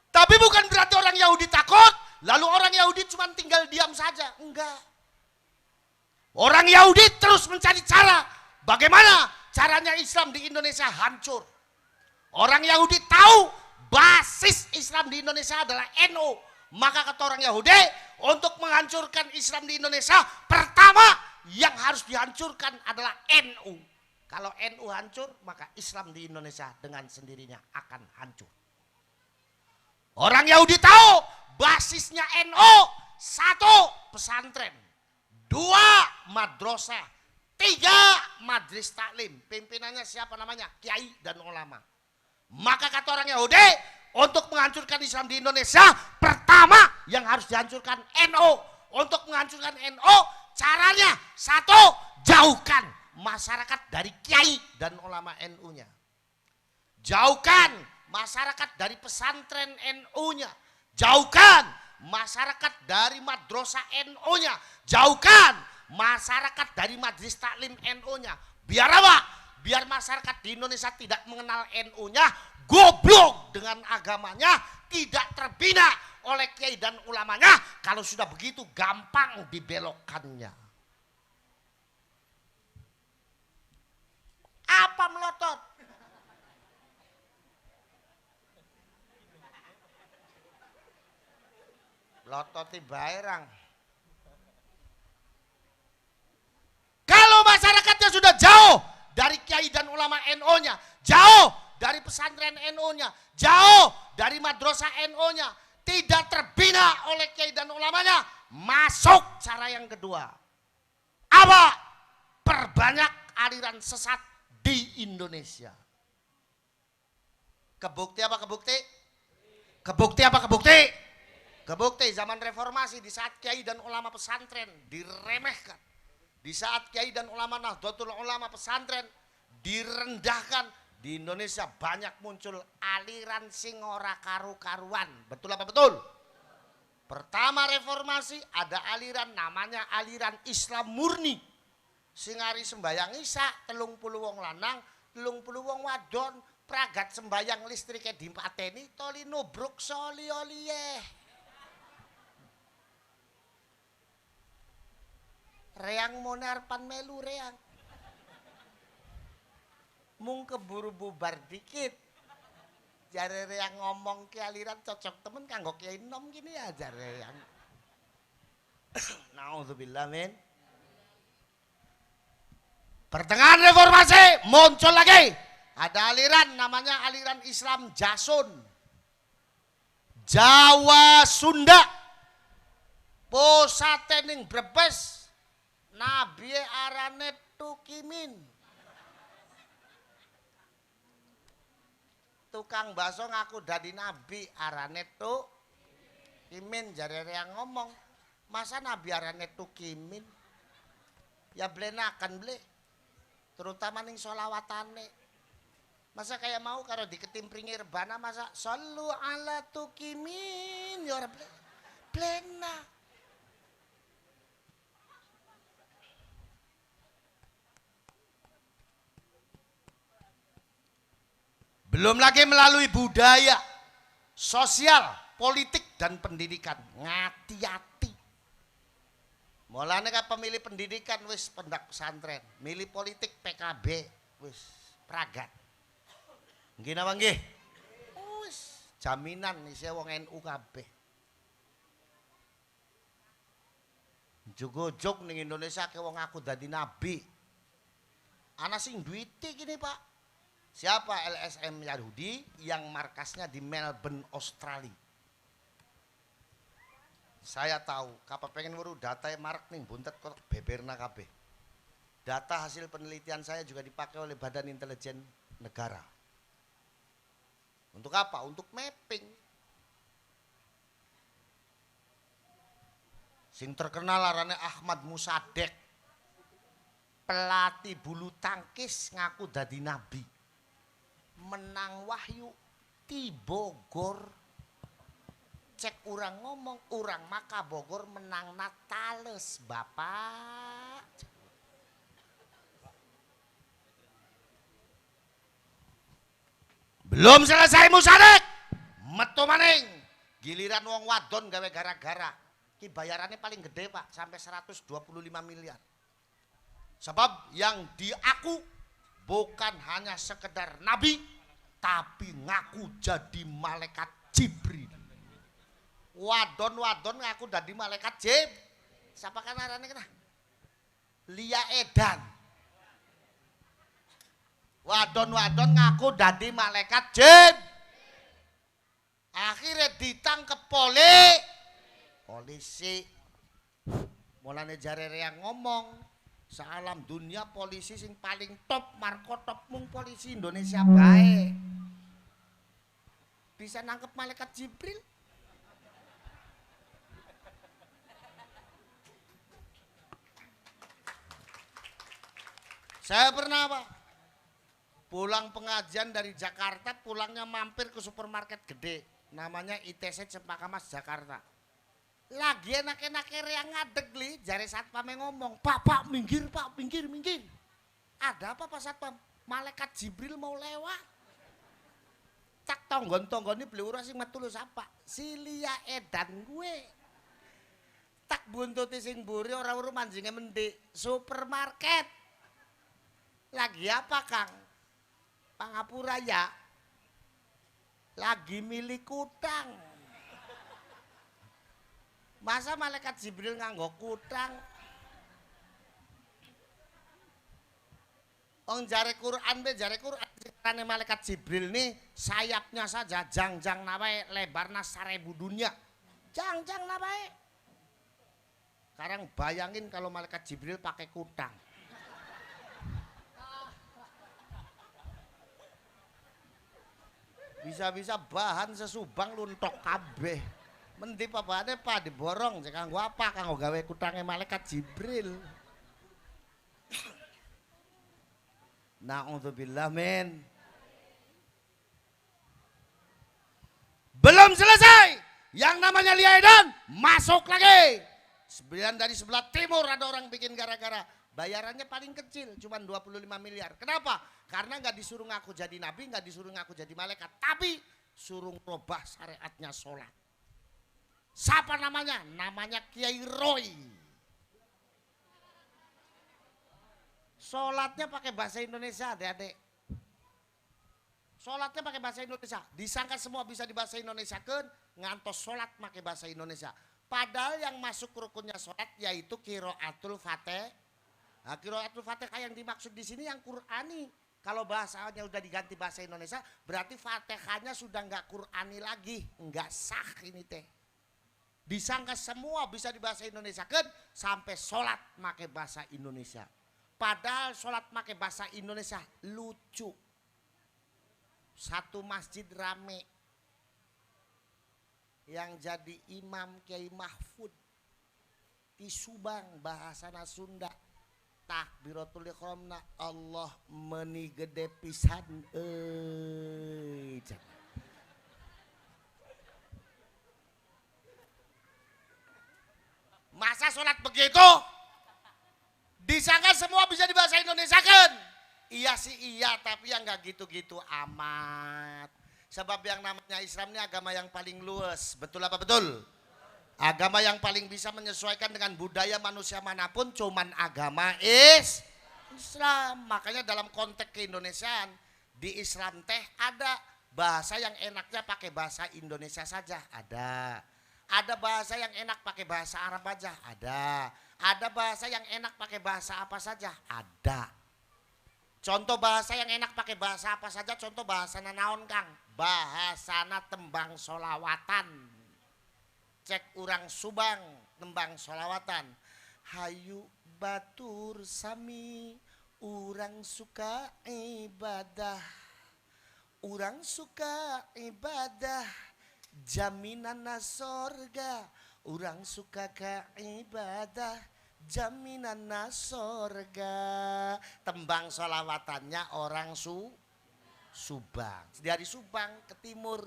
Tapi bukan berarti orang Yahudi takut, lalu orang Yahudi cuma tinggal diam saja. Enggak. Orang Yahudi terus mencari cara bagaimana caranya Islam di Indonesia hancur. Orang Yahudi tahu basis Islam di Indonesia adalah NU. Maka kata orang Yahudi, untuk menghancurkan Islam di Indonesia, pertama yang harus dihancurkan adalah NU. Kalau NU hancur, maka Islam di Indonesia dengan sendirinya akan hancur. Orang Yahudi tahu basisnya NU, 1 pesantren, 2 madrasah, 3 majlis taklim. Pimpinannya siapa namanya? Kiai dan ulama. Maka kata orang Yahudi, untuk menghancurkan Islam di Indonesia, pertama yang harus dihancurkan NU. Untuk menghancurkan NU, caranya 1, jauhkan masyarakat dari kiai dan ulama NU-nya. Jauhkan masyarakat dari pesantren NU-nya. Jauhkan masyarakat dari madrasah NU-nya. Jauhkan masyarakat dari majelis taklim NU-nya. Biar apa? Biar masyarakat di Indonesia tidak mengenal NU-nya, goblok dengan agamanya, tidak terbina oleh kiai dan ulamanya. Kalau sudah begitu gampang dibelokkannya. Apa melotot? Melototi baerang. Kalau masyarakatnya sudah jauh dari kiai dan ulama NU-nya, jauh dari pesantren NU-nya, jauh dari madrasah NU-nya, tidak terbina oleh kiai dan ulamanya, masuk cara yang kedua. Apa? Perbanyak aliran sesat di Indonesia. Kebukti apa kebukti? Kebukti apa kebukti? Kebukti zaman reformasi, di saat kiai dan ulama pesantren diremehkan, di saat kiai dan ulama Nahdlatul Ulama pesantren direndahkan, di Indonesia banyak muncul aliran sing ora karu-karuan. Betul apa betul? Pertama reformasi ada aliran namanya aliran Islam murni. Singari sembayang isya 30 wong lanang, 30 wong wadon, pragat sembayang listrike dipateni toli nubruk soli olieh. Reang monarpan melu reang. Mung keburu bubar dikit. Jare reang ngomong ke aliran cocok temen kanggo kiai nom gini ya jare reang. Nauzubillah min. Pertengahan reformasi muncul lagi. Ada aliran namanya aliran Islam Jasun. Jawa Sunda. Pusate ning Brebes. Nabi arane Tukimin. Tukang bakso ngaku dadi nabi arane Tukimin. Jare yang ngomong, masa nabi arane Tukimin? Ya blenakan ble. Terutama ning solawatane. Masa kayak mau karo diketimpringi rebana masa sallu ala tukimin ya ora blena. Belum lagi melalui budaya, sosial, politik dan pendidikan. Ngati-hati. Mulane ka pemilih pendidikan wis pendak pesantren, milih politik PKB wis pragat. Nggih napa nggih? Wis jaminan isih wong NU kabeh. Jog-jog ning Indonesia ke wong aku dadi nabi. Ana sing duwite gini, Pak. Siapa LSM Yahudi yang markasnya di Melbourne, Australia? Saya tahu, kapan pengen weruh data mark ning buntet kok beberna kabeh. Data hasil penelitian saya juga dipakai oleh Badan Intelijen Negara. Untuk apa? Untuk mapping. Sing terkenal arane Ahmad Musadek. Pelatih bulu tangkis ngaku dadi nabi. Menang wahyu ti Bogor. Cek urang ngomong, urang maka Bogor menang Natales, Bapak. Belum selesai Musadek. Metu maning. Giliran wong wadon gawe gara-gara. Ki bayarannya paling gede, Pak, sampai 125 miliar. Sebab yang diaku bukan hanya sekedar nabi, tapi ngaku jadi malaikat Jibril. Wadon-wadon ngaku jadi malaikat Jibril. Siapa kan arane kena? Lia Edan. Wadon-wadon ngaku jadi malaikat Jibril. Akhirnya ditangkep polisi. Mulane jare yang ngomong. Salam dunia polisi sing paling top marko top mung polisi Indonesia baik. Bisa nangkep malaikat Jibril. Saya pernah, Pak, pulang pengajian dari Jakarta, pulangnya mampir ke supermarket gede, namanya ITC Cempaka Mas Jakarta. Lagi enak-enak yang ngadeg li, jari satpamnya ngomong, Pak, minggir Pak, minggir. Ada apa Pak Satpam? Malaikat Jibril mau lewat. Cak tonggon-tonggon ini beli urus sing metu lu sapa? Si Lia Edan gue. Tak buntuti sing buri orang-orang manjingnya mendik supermarket. Lagi apa Kang? Pangapura ya. Lagi milik kutang. Masa malaikat Jibril nganggo kutang? Ong jare Quran ceritane malaikat Jibril nih sayapnya saja jangjang nawae lebarna 1000 dunia. Jangjang nawae. Sekarang bayangin kalau malaikat Jibril pakai kutang. Bisa-bisa bahan sesubang luntok kabeh. Mendi papane Pak diborong cek kanggo apa? Kanggo gawe kutange malaikat Jibril. Na'udzubillah min. Belum selesai. Yang namanya Lia Edan masuk lagi. Dari sebelah timur ada orang bikin gara-gara. Bayarannya paling kecil cuma 25 miliar. Kenapa? Karena nggak disuruh ngaku jadi nabi, nggak disuruh ngaku jadi malaikat, tapi suruh merubah syariatnya sholat. Siapa namanya? Namanya Kiai Roy. Sholatnya pakai bahasa Indonesia, adik-adik. Sholatnya pakai bahasa Indonesia. Disangka semua bisa di bahasa Indonesia kan? Ngantos sholat pakai bahasa Indonesia. Padahal yang masuk rukunnya sholat yaitu qiraatul fatihah. Nah, qiraatul fatihah yang dimaksud di sini yang Qur'ani. Kalau bahasanya udah diganti bahasa Indonesia, berarti fatihahnya sudah nggak Qur'ani lagi, nggak sah ini teh. Disangka semua bisa di bahasa Indonesia kan sampai sholat pakai bahasa Indonesia. Padahal sholat pakai bahasa Indonesia lucu. Satu masjid rame. Yang jadi imam Kiai Mahfud di Subang bahasa Sunda. takbiratul ihramna Allah meuni gede pisan masa sholat begitu disangka semua bisa dibahasa Indonesia kan? Iya sih iya, tapi yang nggak gitu-gitu amat. Sebab yang namanya Islam ini agama yang paling luas. Betul apa betul? Agama yang paling bisa menyesuaikan dengan budaya manusia manapun cuman agama Islam. Makanya dalam konteks keindonesiaan di Islam teh ada bahasa yang enaknya pakai bahasa Indonesia saja, ada. Ada bahasa yang enak pakai bahasa Arab aja, ada. Ada bahasa yang enak pakai bahasa apa saja, ada. Contoh bahasa yang enak pakai bahasa apa saja, contoh bahasa naon Kang? Bahasana tembang solawatan. Cek urang Subang tembang solawatan. Hayu batur sami, urang suka ibadah. Urang suka ibadah, jaminan sorga. Urang suka ka ibadah, jaminan sorga. Tembang solawatannya orang Subang. Dari Subang ke timur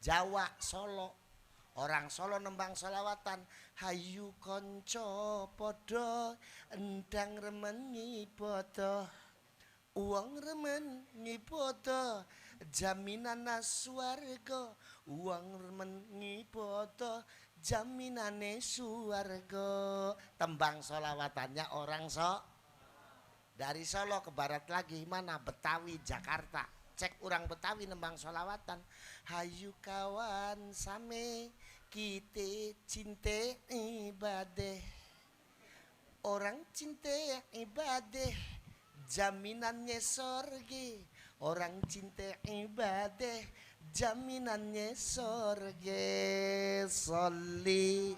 Jawa, Solo. Orang Solo nembang solawatan. Hayu konco podo, endang remen ngipodo. Uang remen ngipodo, jaminan swarga. Uang remen ngipodo, jaminane suwarga. Tembang solawatannya orang dari Solo ke barat lagi mana Betawi Jakarta. Cek orang Betawi nembang solawatan. Hayu kawan same kita cinte ibadah. Orang cinte ibadah, jaminannya sorge. Orang cinta ibadah, jaminannya sorge. Sholli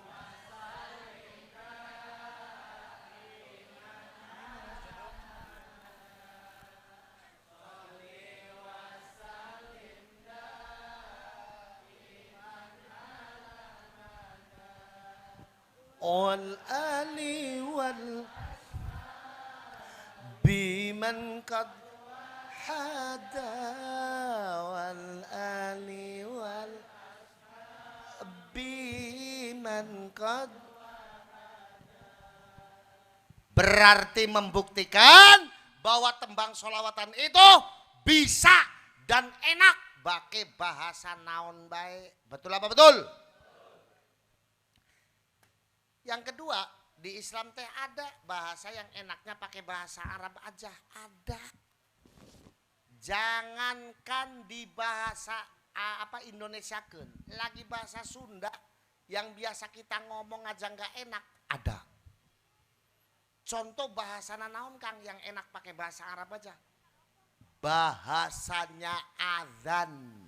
wal ali wal biman qad hada wal ali wal biman qad. Berarti membuktikan bahwa tembang solawatan itu bisa dan enak pakai bahasa naon baik. Betul apa betul? Yang kedua, di Islam teh ada bahasa yang enaknya pakai bahasa Arab aja, ada. Jangankan di bahasa Indonesiakeun, lagi bahasa Sunda yang biasa kita ngomong aja nggak enak, ada. Contoh bahasa naon Kang yang enak pakai bahasa Arab aja? Bahasanya azan.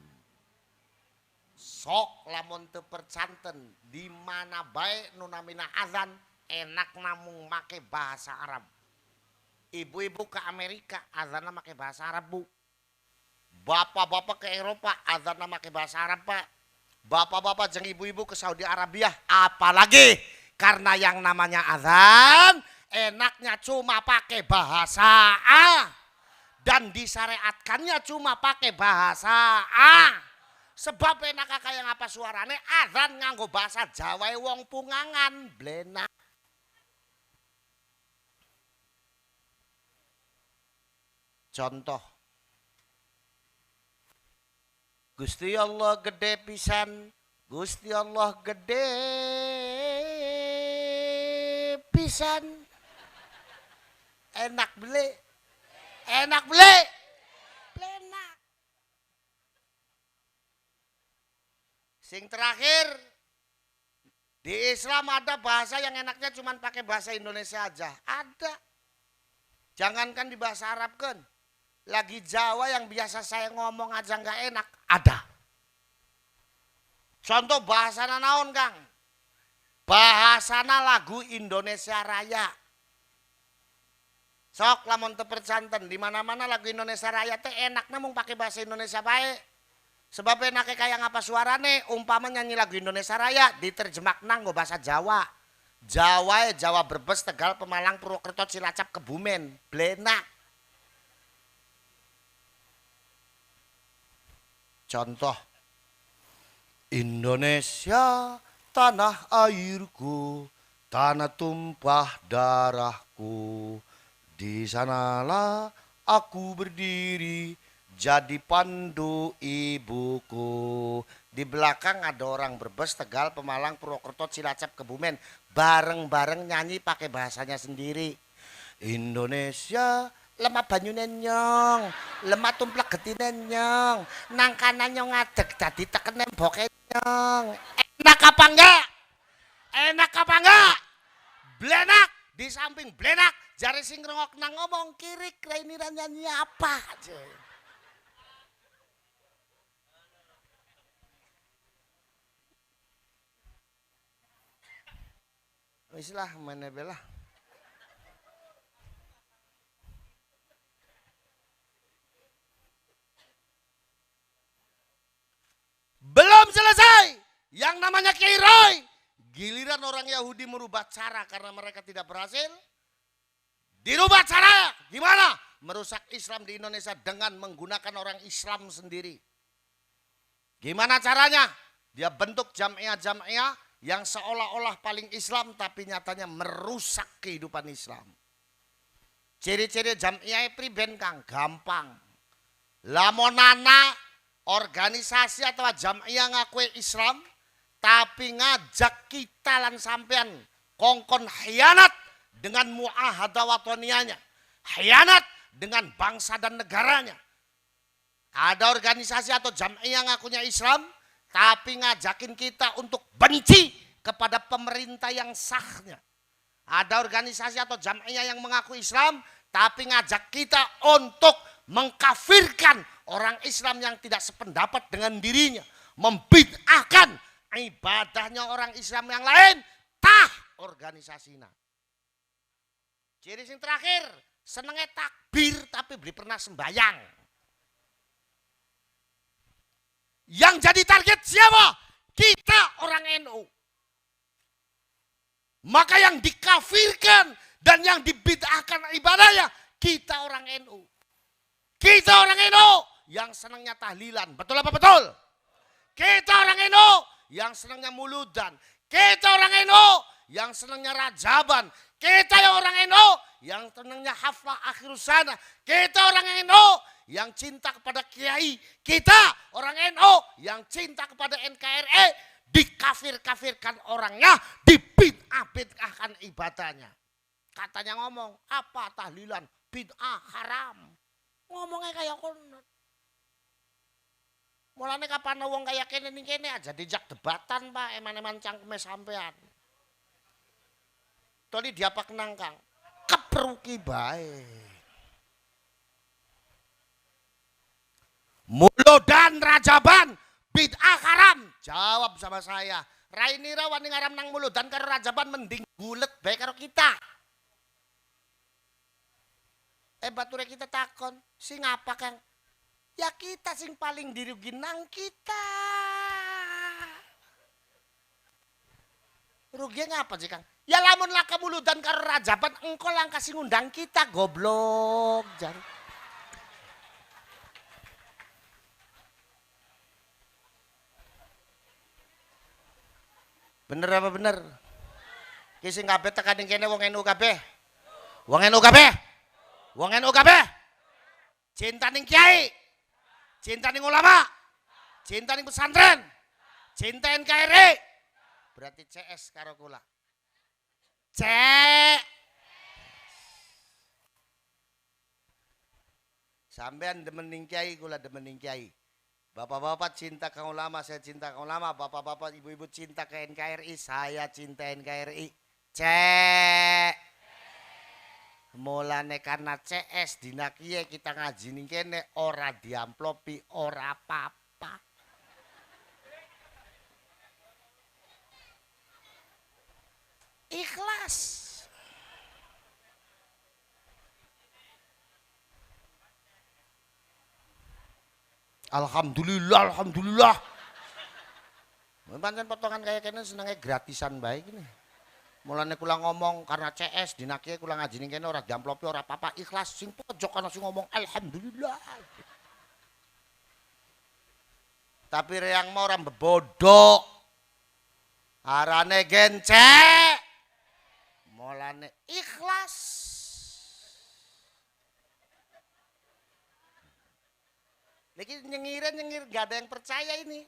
Sok lamun teu percanten di mana bae nu namina azan enak namung make bahasa Arab. Ibu-ibu ke Amerika azanna make bahasa Arab Bu. Bapak-bapak ke Eropa azanna make bahasa Arab Pak. Bapak-bapak jeung ibu-ibu ke Saudi Arabia apalagi karena yang namanya azan enaknya cuma pakai bahasa A dan disyariatkannya cuma pakai bahasa A. Sebab enak kayak ngapa suarane azan nganggo bahasa Jawa wong pungangan blena. Contoh Gusti Allah gede pisan, Gusti Allah gede pisan. Enak beli, enak beli, blena. Sing terakhir, di Islam ada bahasa yang enaknya cuma pakai bahasa Indonesia aja. Ada. Jangankan di bahasa Arab kan. Lagi Jawa yang biasa saya ngomong aja nggak enak. Ada. Contoh bahasa naon Kang? Bahasana lagu Indonesia Raya. Sok lamun teu percanten di mana-mana lagu Indonesia Raya teh enak namung pakai bahasa Indonesia baik. Sebab enaknya kayak ngapa suarane umpama nyanyi lagu Indonesia Raya diterjemahkan nggo bahasa Jawa. Jawa, Jawa Brebes, Tegal, Pemalang, Purwokerto, Cilacap, Kebumen, Blenak. Contoh, Indonesia tanah airku, tanah tumpah darahku, di sanalah aku berdiri jadi pandu ibuku. Di belakang ada orang Brebes, Tegal, Pemalang, Purwokerto, Cilacap, Kebumen. Bareng-bareng nyanyi pakai bahasanya sendiri. Indonesia lemah banyune nyong, lemah tumplek getine nyong, nangkana nyong ngadeg dadi teken nemboke nyong. Enak apa enggak? Enak apa enggak? Blenak, di samping blenak jari sing ngrungok nang ngomong kirik raini nyanyi apa aja. Wis lah mana bela. Belum selesai. Yang namanya Kiai Roy. Giliran orang Yahudi merubah cara karena mereka tidak berhasil. Dirubah cara gimana? Merusak Islam di Indonesia dengan menggunakan orang Islam sendiri. Gimana caranya? Dia bentuk jamiah-jamiah yang seolah-olah paling Islam tapi nyatanya merusak kehidupan Islam. Ciri-ciri jamiah priben Kang gampang. Lamonana organisasi atau jamiah ngakui Islam tapi ngajak kita lan sampean kongkon khianat dengan muahadah watoniyanya, khianat dengan bangsa dan negaranya. Ada organisasi atau jamiah ngakunya Islam tapi ngajakin kita untuk benci kepada pemerintah yang sahnya. Ada organisasi atau jamiah yang mengaku Islam tapi ngajak kita untuk mengkafirkan orang Islam yang tidak sependapat dengan dirinya, membid'ahkan ibadahnya orang Islam yang lain, tah organisasinya. Ciri sing terakhir, senengnya takbir tapi beli pernah sembayang. Yang jadi target siapa? Kita orang NU. Maka yang dikafirkan dan yang dibid'ahkan ibadahnya kita orang NU. Kita orang NU yang senangnya tahlilan. Betul apa betul? Kita orang NU yang senangnya muludan. Kita orang NU yang senangnya rajaban. Kita orang NU yang senangnya haflah akhir sana. Kita orang NU yang cinta kepada kiai. Kita orang NU yang cinta kepada NKRI. Dikafir-kafirkan orangnya, dibid'ah-bid'ahkan ibadahnya. Katanya ngomong, apa tahlilan? Bid'ah haram. Ngomongnya kayak kono. Mulane kapan wong kayak kene ning kene aja dijak debatan, Pak, eman-eman cangkeme sampean. Tadi diapa kenang, Kang? Kepruki bae. Muludan rajaban bid'ah haram. Jawab sama saya. Raini wani ngaram nang muludan karo rajaban mending gulet bae karo kita. Bature kita takon, sing apa Kang? Ya kita sing paling dirugi nang kita. Ruginya apa sih Kang? Ya lamun laka muludan karo rajaban engkau langkah sing ngundang kita goblok. Jari. Bener apa bener? Ki sing kabeh tekan ning kene wong NU kabeh. Wong NU kabeh. Wong NU kabeh. Cinta ning kiai. Cinta ning ulama. Cinta ning pesantren. Cinta NKRI. Berarti CS karo kula. Sampean demen ning kiai, kula demen ning kiai. Bapak-bapak cinta ke ulama, saya cinta ke ulama. Bapak-bapak, ibu-ibu cinta ke NKRI, saya cinta NKRI. Mulane karena CS dina kiye kita ngaji ning kene ora diamplopi, ora apa-apa. Ikhlas. Alhamdulillah, alhamdulillah. Pancen potongan kayak kene senenge gratisan bae gini. Mulane kula ngomong karena CS dinakie kula ngaji ning kene ora diamplopi ora apa-apa, ikhlas sing pojok ana sing ngomong alhamdulillah. Tapi reang mau ora mbodok. Arane gencek. Mulane ikhlas. Lagi nyengir gak ada yang percaya ini.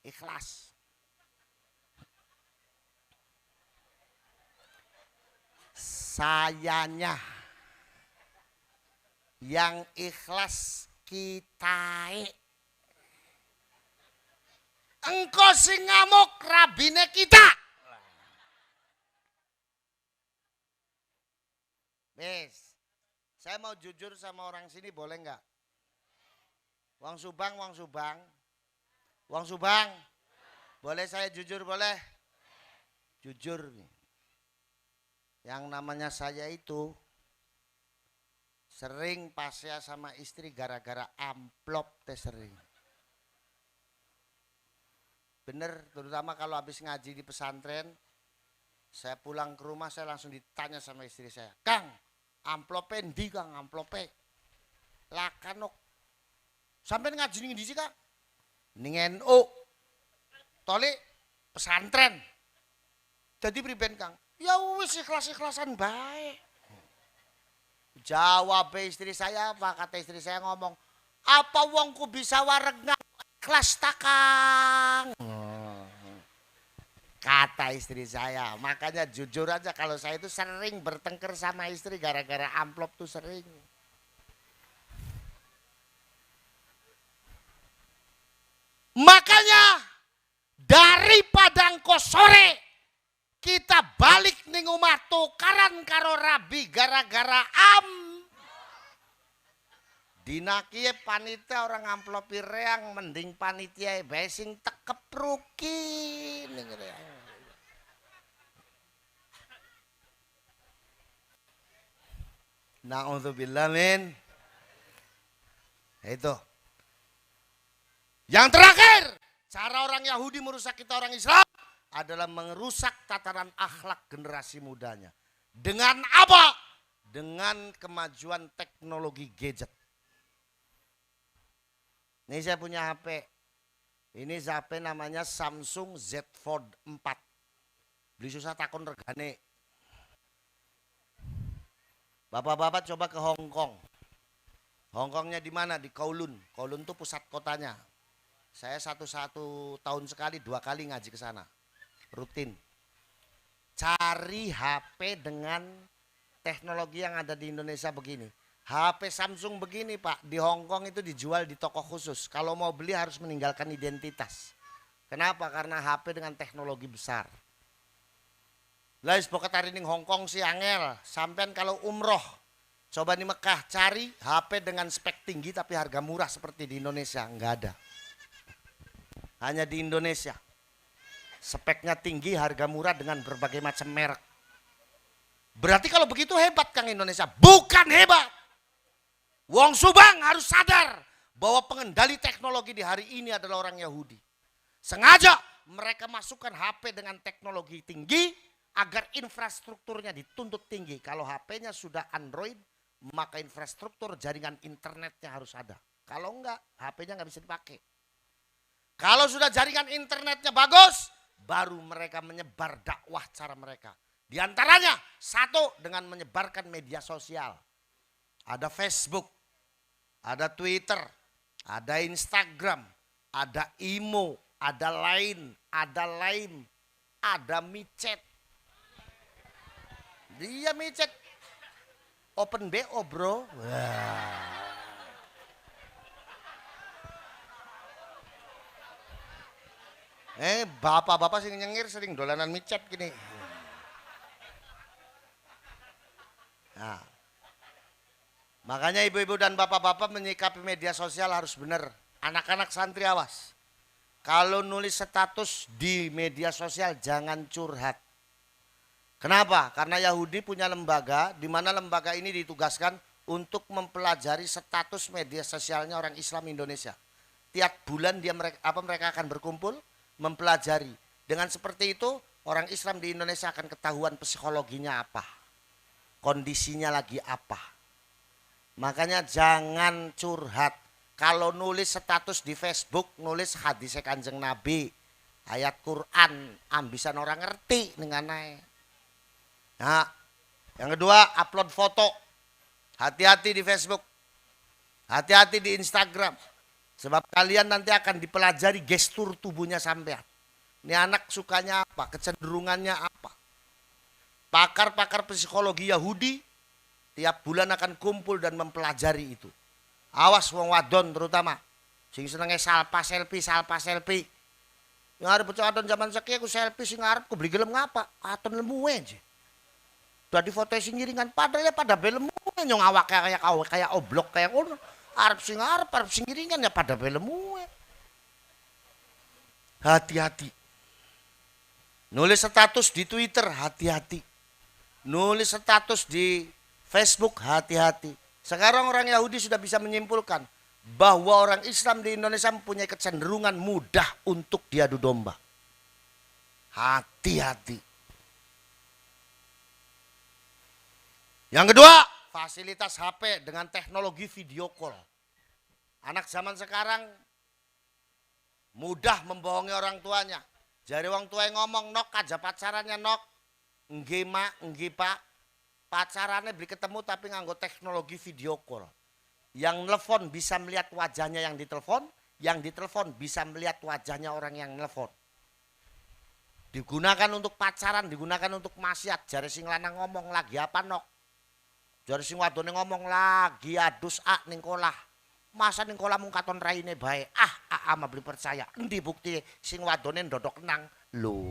Ikhlas. Sayanya yang ikhlas kitae. Engko sing ngamuk rabine kita. Wes. Saya mau jujur sama orang sini boleh nggak? Wong Subang, Wong Subang. Wong Subang. Boleh saya jujur boleh? Jujur. Yang namanya saya itu sering pasya sama istri gara-gara amplop teh sering. Bener, terutama kalau habis ngaji di pesantren, saya pulang ke rumah saya langsung ditanya sama istri saya, Kang, amplope ndi Kang, amplope? Lah kanok. Sampai ngaji ning ndi sih Kang? Ning NU. Tole pesantren. Jadi priben Kang? Ya wis ikhlas-ikhlasan baik. Jawab istri saya apa? Kata istri saya ngomong, apa wongku bisa wareg ikhlas takang? Kata istri saya. Makanya jujur aja kalau saya itu sering bertengkar sama istri gara-gara amplop tuh sering. Makanya daripada engko sore kita balik ning omah tukaran karo Rabi gara-gara dina kiye panitia orang amplopi reang mending panitia bae sing tekep ruki ning reang. Na'udzubillah min. Itu. Yang terakhir, cara orang Yahudi merusak kita orang Islam adalah merusak tatanan akhlak generasi mudanya. Dengan apa? Dengan kemajuan teknologi gadget. Ini saya punya HP. Ini HP namanya Samsung Z Fold 4. Beli susah takon regane. Bapak-bapak coba ke Hong Kong. Hong Kongnya di mana? Di Kowloon. Kowloon itu pusat kotanya. Saya satu tahun sekali 2 kali ngaji ke sana. Rutin. Cari HP dengan teknologi yang ada di Indonesia begini. HP Samsung begini Pak, di Hong Kong itu dijual di toko khusus. Kalau mau beli harus meninggalkan identitas. Kenapa? Karena HP dengan teknologi besar. Lah ispoket hari ning Hong Kong si angel. Sampean kalau umroh, coba di Mekah cari HP dengan spek tinggi tapi harga murah seperti di Indonesia. Enggak ada. Hanya di Indonesia. Speknya tinggi, harga murah dengan berbagai macam merek. Berarti kalau begitu hebat Kang Indonesia. Bukan hebat. Wong Subang harus sadar bahwa pengendali teknologi di hari ini adalah orang Yahudi. Sengaja mereka masukkan HP dengan teknologi tinggi agar infrastrukturnya dituntut tinggi. Kalau HP-nya sudah Android, maka infrastruktur jaringan internetnya harus ada. Kalau enggak, HP-nya enggak bisa dipakai. Kalau sudah jaringan internetnya bagus, baru mereka menyebar dakwah cara mereka. Di antaranya, satu dengan menyebarkan media sosial. Ada Facebook, ada Twitter, ada Instagram, ada Imo, ada Line, ada micet. Dia micet. Open BO bro. Wah. Bapak-bapak sing nyengir sering dolanan micet gini. Nah. Makanya ibu-ibu dan bapak-bapak menyikapi media sosial harus benar. Anak-anak santri awas. Kalau nulis status di media sosial jangan curhat. Kenapa? Karena Yahudi punya lembaga di mana lembaga ini ditugaskan untuk mempelajari status media sosialnya orang Islam Indonesia. tiap bulan mereka akan berkumpul mempelajari. Dengan seperti itu orang Islam di Indonesia akan ketahuan psikologinya apa, kondisinya lagi apa. Makanya jangan curhat. Kalau nulis status di Facebook, nulis hadis Kanjeng Nabi, ayat Quran, ambisan orang ngerti dengan naik. Nah, yang kedua upload foto. Hati-hati di Facebook, hati-hati di Instagram. Sebab kalian nanti akan dipelajari gestur tubuhnya sampean. Ini anak sukanya apa, kecenderungannya apa. Pakar-pakar psikologi Yahudi tiap bulan akan kumpul dan mempelajari itu. Awas wong wadon terutama. Sing senenge salpa selfie. Yang arep bocah wadon zaman saiki aku selfie sing arep ku beli gelem ngapa? Aton lemu aja. Dadi foto sing ngiringan padahal ya pada belemu nyong awak kayak oblok kayak ngono. Arep sing ngiringan ya pada belemu. Hati-hati. Nulis status di Twitter, hati-hati. Nulis status di Facebook, hati-hati. Sekarang orang Yahudi sudah bisa menyimpulkan bahwa orang Islam di Indonesia mempunyai kecenderungan mudah untuk diadu domba. Hati-hati. Yang kedua, fasilitas HP dengan teknologi video call. Anak zaman sekarang mudah membohongi orang tuanya. Jari orang tua yang ngomong, nok aja pacarannya nok. Nggih mak, nggih pak. Pacarannya beli ketemu tapi nganggo teknologi video call. Yang nelfon bisa melihat wajahnya yang ditelepon. Yang ditelepon bisa melihat wajahnya orang yang nelfon. Digunakan untuk pacaran, digunakan untuk maksiat. Jari sing lanang ngomong lagi apa nok. Jari sing wadone ngomong lagi adus ning kolah. Masa ning kolah mung katon raine bae. Mah beli percaya. Endi bukti sing wadone ndodok nang. Lho.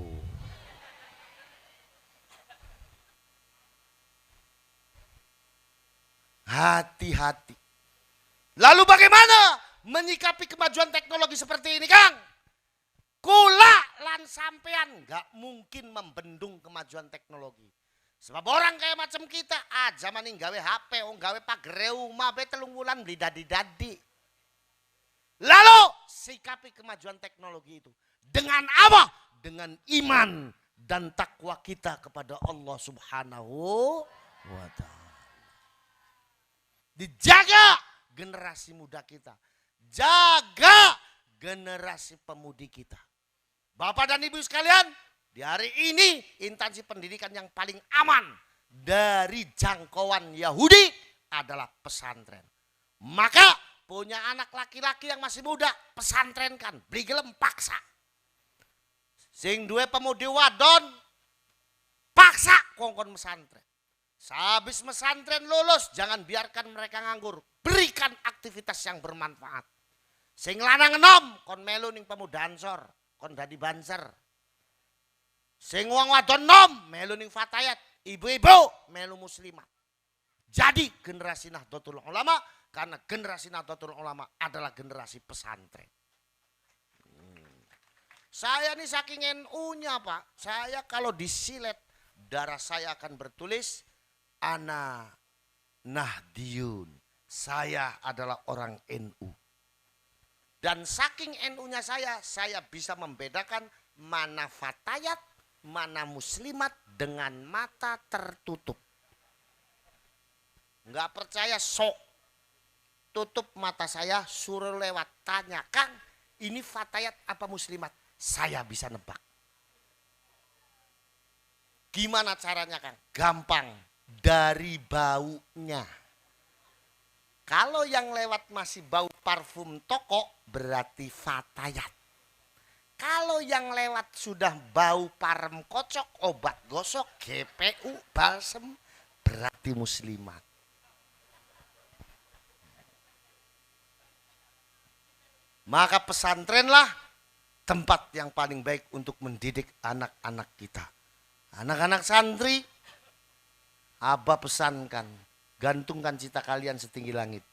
Hati-hati. Lalu bagaimana menyikapi kemajuan teknologi seperti ini, Kang? Kula lan sampean nggak mungkin membendung kemajuan teknologi. Sebab orang kayak macam kita, zaman ini gawe HP, gawe pagere rumah, be telung wulan beli dadi-dadi. Lalu sikapi kemajuan teknologi itu dengan apa? Dengan iman dan takwa kita kepada Allah Subhanahu wa Ta'ala. Dijaga generasi muda kita, jaga generasi pemudi kita. Bapak dan Ibu sekalian, di hari ini instansi pendidikan yang paling aman dari jangkauan Yahudi adalah pesantren. Maka punya anak laki-laki yang masih muda, pesantrenkan, beli gelem paksa. Sing duwe pemudi wadon, paksa kongkon pesantren. Sehabis pesantren lulus, jangan biarkan mereka nganggur. Berikan aktivitas yang bermanfaat. Sing lanang enom, kon melu ning pemuda Ansor, kon dadi banser. Sing wong wadon nom, melu ning fatayat, ibu-ibu melu muslimat. Jadi generasi Nahdlatul Ulama, karena generasi Nahdlatul Ulama adalah generasi pesantren. Saya nih saking NU-nya Pak, saya kalau disilet darah saya akan bertulis Ana Nahdiyun, saya adalah orang NU. Dan saking NU-nya saya bisa membedakan mana fatayat, mana muslimat dengan mata tertutup. Enggak percaya sok. Tutup mata saya, suruh lewat, tanya, Kang, ini fatayat apa muslimat? Saya bisa nebak. Gimana caranya, Kang? Gampang, dari baunya. Kalau yang lewat masih bau parfum toko, berarti fatayat. Kalau yang lewat sudah bau parem kocok, obat gosok, GPU, balsem, berarti muslimat. Maka pesantrenlah tempat yang paling baik untuk mendidik anak-anak kita. Anak-anak santri, Abah pesankan, gantungkan cita kalian setinggi langit.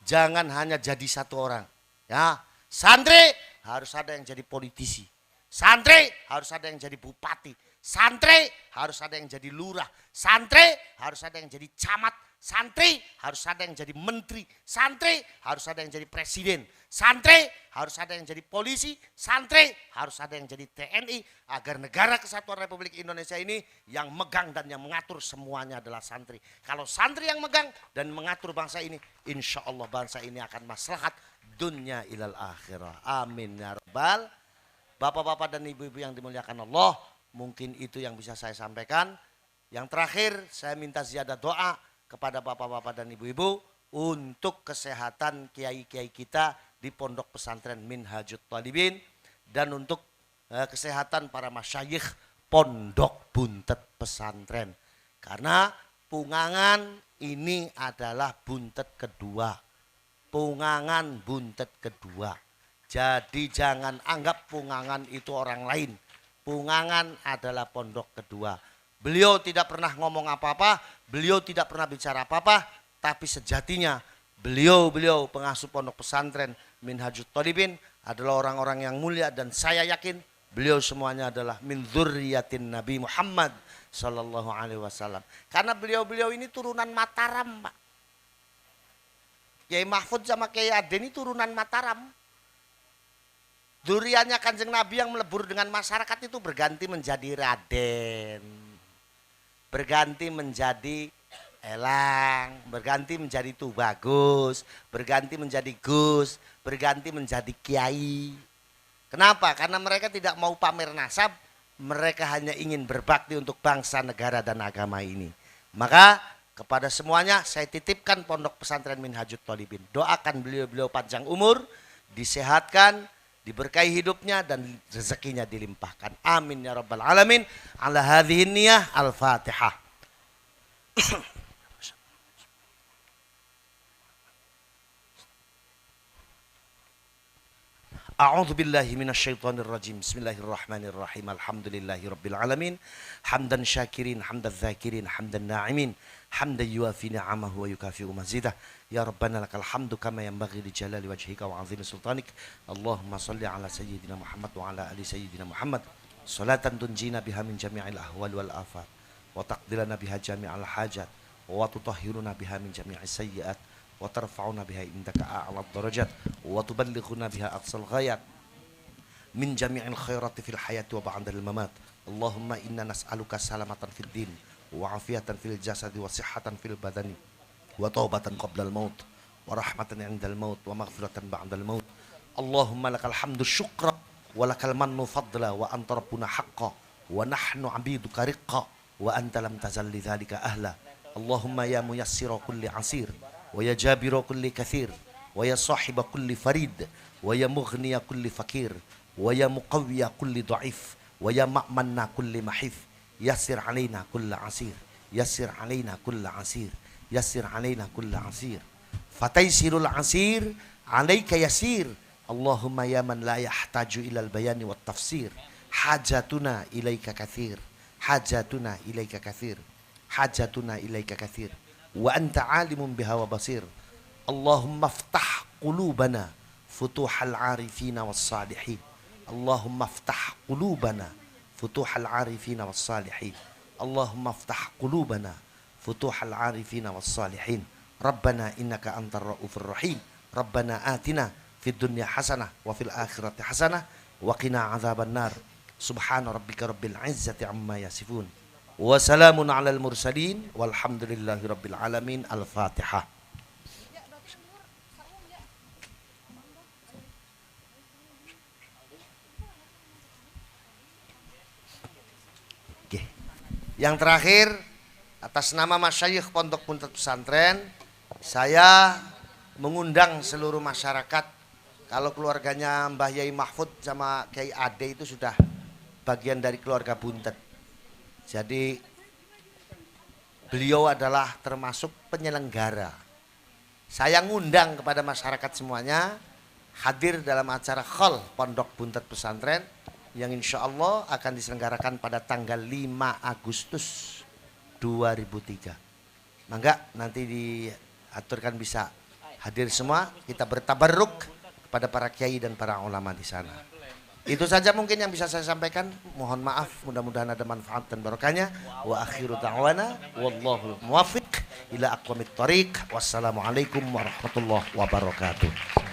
Jangan hanya jadi satu orang. Ya, santri harus ada yang jadi politisi. Santri harus ada yang jadi bupati. Santri harus ada yang jadi lurah. Santri harus ada yang jadi camat. Santri harus ada yang jadi menteri. Santri harus ada yang jadi presiden. Santri harus ada yang jadi polisi. Santri harus ada yang jadi TNI. Agar negara kesatuan Republik Indonesia ini yang megang dan yang mengatur semuanya adalah santri. Kalau santri yang megang dan mengatur bangsa ini, insya Allah bangsa ini akan maslahat dunia ilal akhirah. Amin ya rabbal. Bapak-bapak dan ibu-ibu yang dimuliakan Allah, mungkin itu yang bisa saya sampaikan. Yang terakhir saya minta ziyadah doa kepada bapak-bapak dan ibu-ibu untuk kesehatan kiai-kiai kita di Pondok Pesantren Minhajut Thalibin dan untuk kesehatan para masyayikh Pondok Buntet Pesantren. Karena pungangan ini adalah buntet kedua. Pungangan buntet kedua. Jadi jangan anggap pungangan itu orang lain. Pungangan adalah pondok kedua. Beliau tidak pernah ngomong apa-apa, beliau tidak pernah bicara apa-apa, tapi sejatinya beliau pengasuh pondok pesantren Minhajut Thalibin adalah orang-orang yang mulia dan saya yakin beliau semuanya adalah min dzurriyyatin Nabi Muhammad sallallahu alaihi wasallam. Karena beliau ini turunan Mataram, Pak. Kiai Mahfud sama Kiai Ade ini turunan Mataram. Duriannya Kanjeng Nabi yang melebur dengan masyarakat itu berganti menjadi Raden, berganti menjadi Elang, berganti menjadi Tubagus, berganti menjadi Gus, berganti menjadi Kiai. Kenapa? Karena mereka tidak mau pamer nasab, mereka hanya ingin berbakti untuk bangsa, negara dan agama ini. Maka kepada semuanya saya titipkan Pondok Pesantren Minhajut Thalibin. Doakan beliau panjang umur, disehatkan, diberkahi hidupnya dan rezekinya dilimpahkan. Amin ya rabbal alamin. Ala hadhihi niyah al-Fatihah. A'udzu billahi minasyaitonir rajim. Bismillahirrahmanirrahim. Alhamdulillahi rabbil alamin. Hamdan syakirin, hamdan dzakirin, hamdan na'imin. Hamdan yuafi ni'amahu wa yukafi'u mazidah. Ya Rabbana lakal hamdu kama yanbaghi li jalali wajhika wa 'azimi sultanik. Allahumma shalli ala sayyidina Muhammad wa ala ali sayyidina Muhammad. Salatan tunjina biha min jami'il ahwal wal afat wa taqdirana biha jami'al hajat wa tutahhiruna biha min jami'is sayyi'at wa tarfa'una biha indaka a'la darajat wa tuballighuna biha aqsal ghayat min jami'il khairati fil hayati wa ba'dal mamat. Allahumma inna nas'aluka salamatan fid din wa afiatan fil jasadi wa sihhatan fil badani wa taubatan qabla al maut wa rahmatan 'indal maut wa maghfiratan ba'dal maut. Allahumma lakal hamdu syukra wa lakal mannu fadla wa anta rabbuna haqqan wa nahnu 'abiduka riqqa wa anta lam tazal li dzalika ahla. Allahumma ya muyassira kulli 'asir wa ya jabira kulli kathir wa ya sahiba kulli farid wa ya mughniya kulli fakir wa ya muqawwiya kulli dha'if wa ya ma'manna kulli mahif. Yassir 'alaina kulla 'asir, yassir 'alaina kulla 'asir, yassir 'alaina kulla 'asir. Fataysirul 'asir 'alaika yasir. Allahumma ya man la yahtaju ilal bayani wat tafsir. Hajatuna ilaika kathir, hajatuna ilaika kathir, hajatuna ilaika kathir. Wa anta alimun biha wa basir. Allahumma aftah qulubana futuhal arifina was salihin. Allahumma aftah qulubana futuhal arifina was salihin. Allahumma aftah qulubana futuhal arifina was salihin. Rabbana innaka antar raufur rahim. Rabbana atina fid dunya hasanah wa fil akhirati hasanah wa qina adzaban nar. Subhana rabbika rabbil izzati amma yasifun. Wassalamun alal mursalin walhamdulillahi rabbil alamin. Al-Fatihah. Oke. Yang terakhir, atas nama Masyayikh Pondok Buntet Pesantren, saya mengundang seluruh masyarakat. Kalau keluarganya Mbah Yai Mahfud sama Kiai Ade itu sudah bagian dari keluarga Buntet. Jadi beliau adalah termasuk penyelenggara. Saya ngundang kepada masyarakat semuanya hadir dalam acara Khol Pondok Buntet Pesantren yang insya Allah akan diselenggarakan pada tanggal 5 Agustus 2003. Mangga nanti diaturkan bisa hadir semua, kita bertabarruk kepada para kiai dan para ulama di sana. Itu saja mungkin yang bisa saya sampaikan. Mohon maaf, mudah-mudahan ada manfaat dan barokahnya. Wa akhiru da'wana wallahu muwaffiq ila aqwamit thoriq. Wassalamualaikum warahmatullahi wabarakatuh.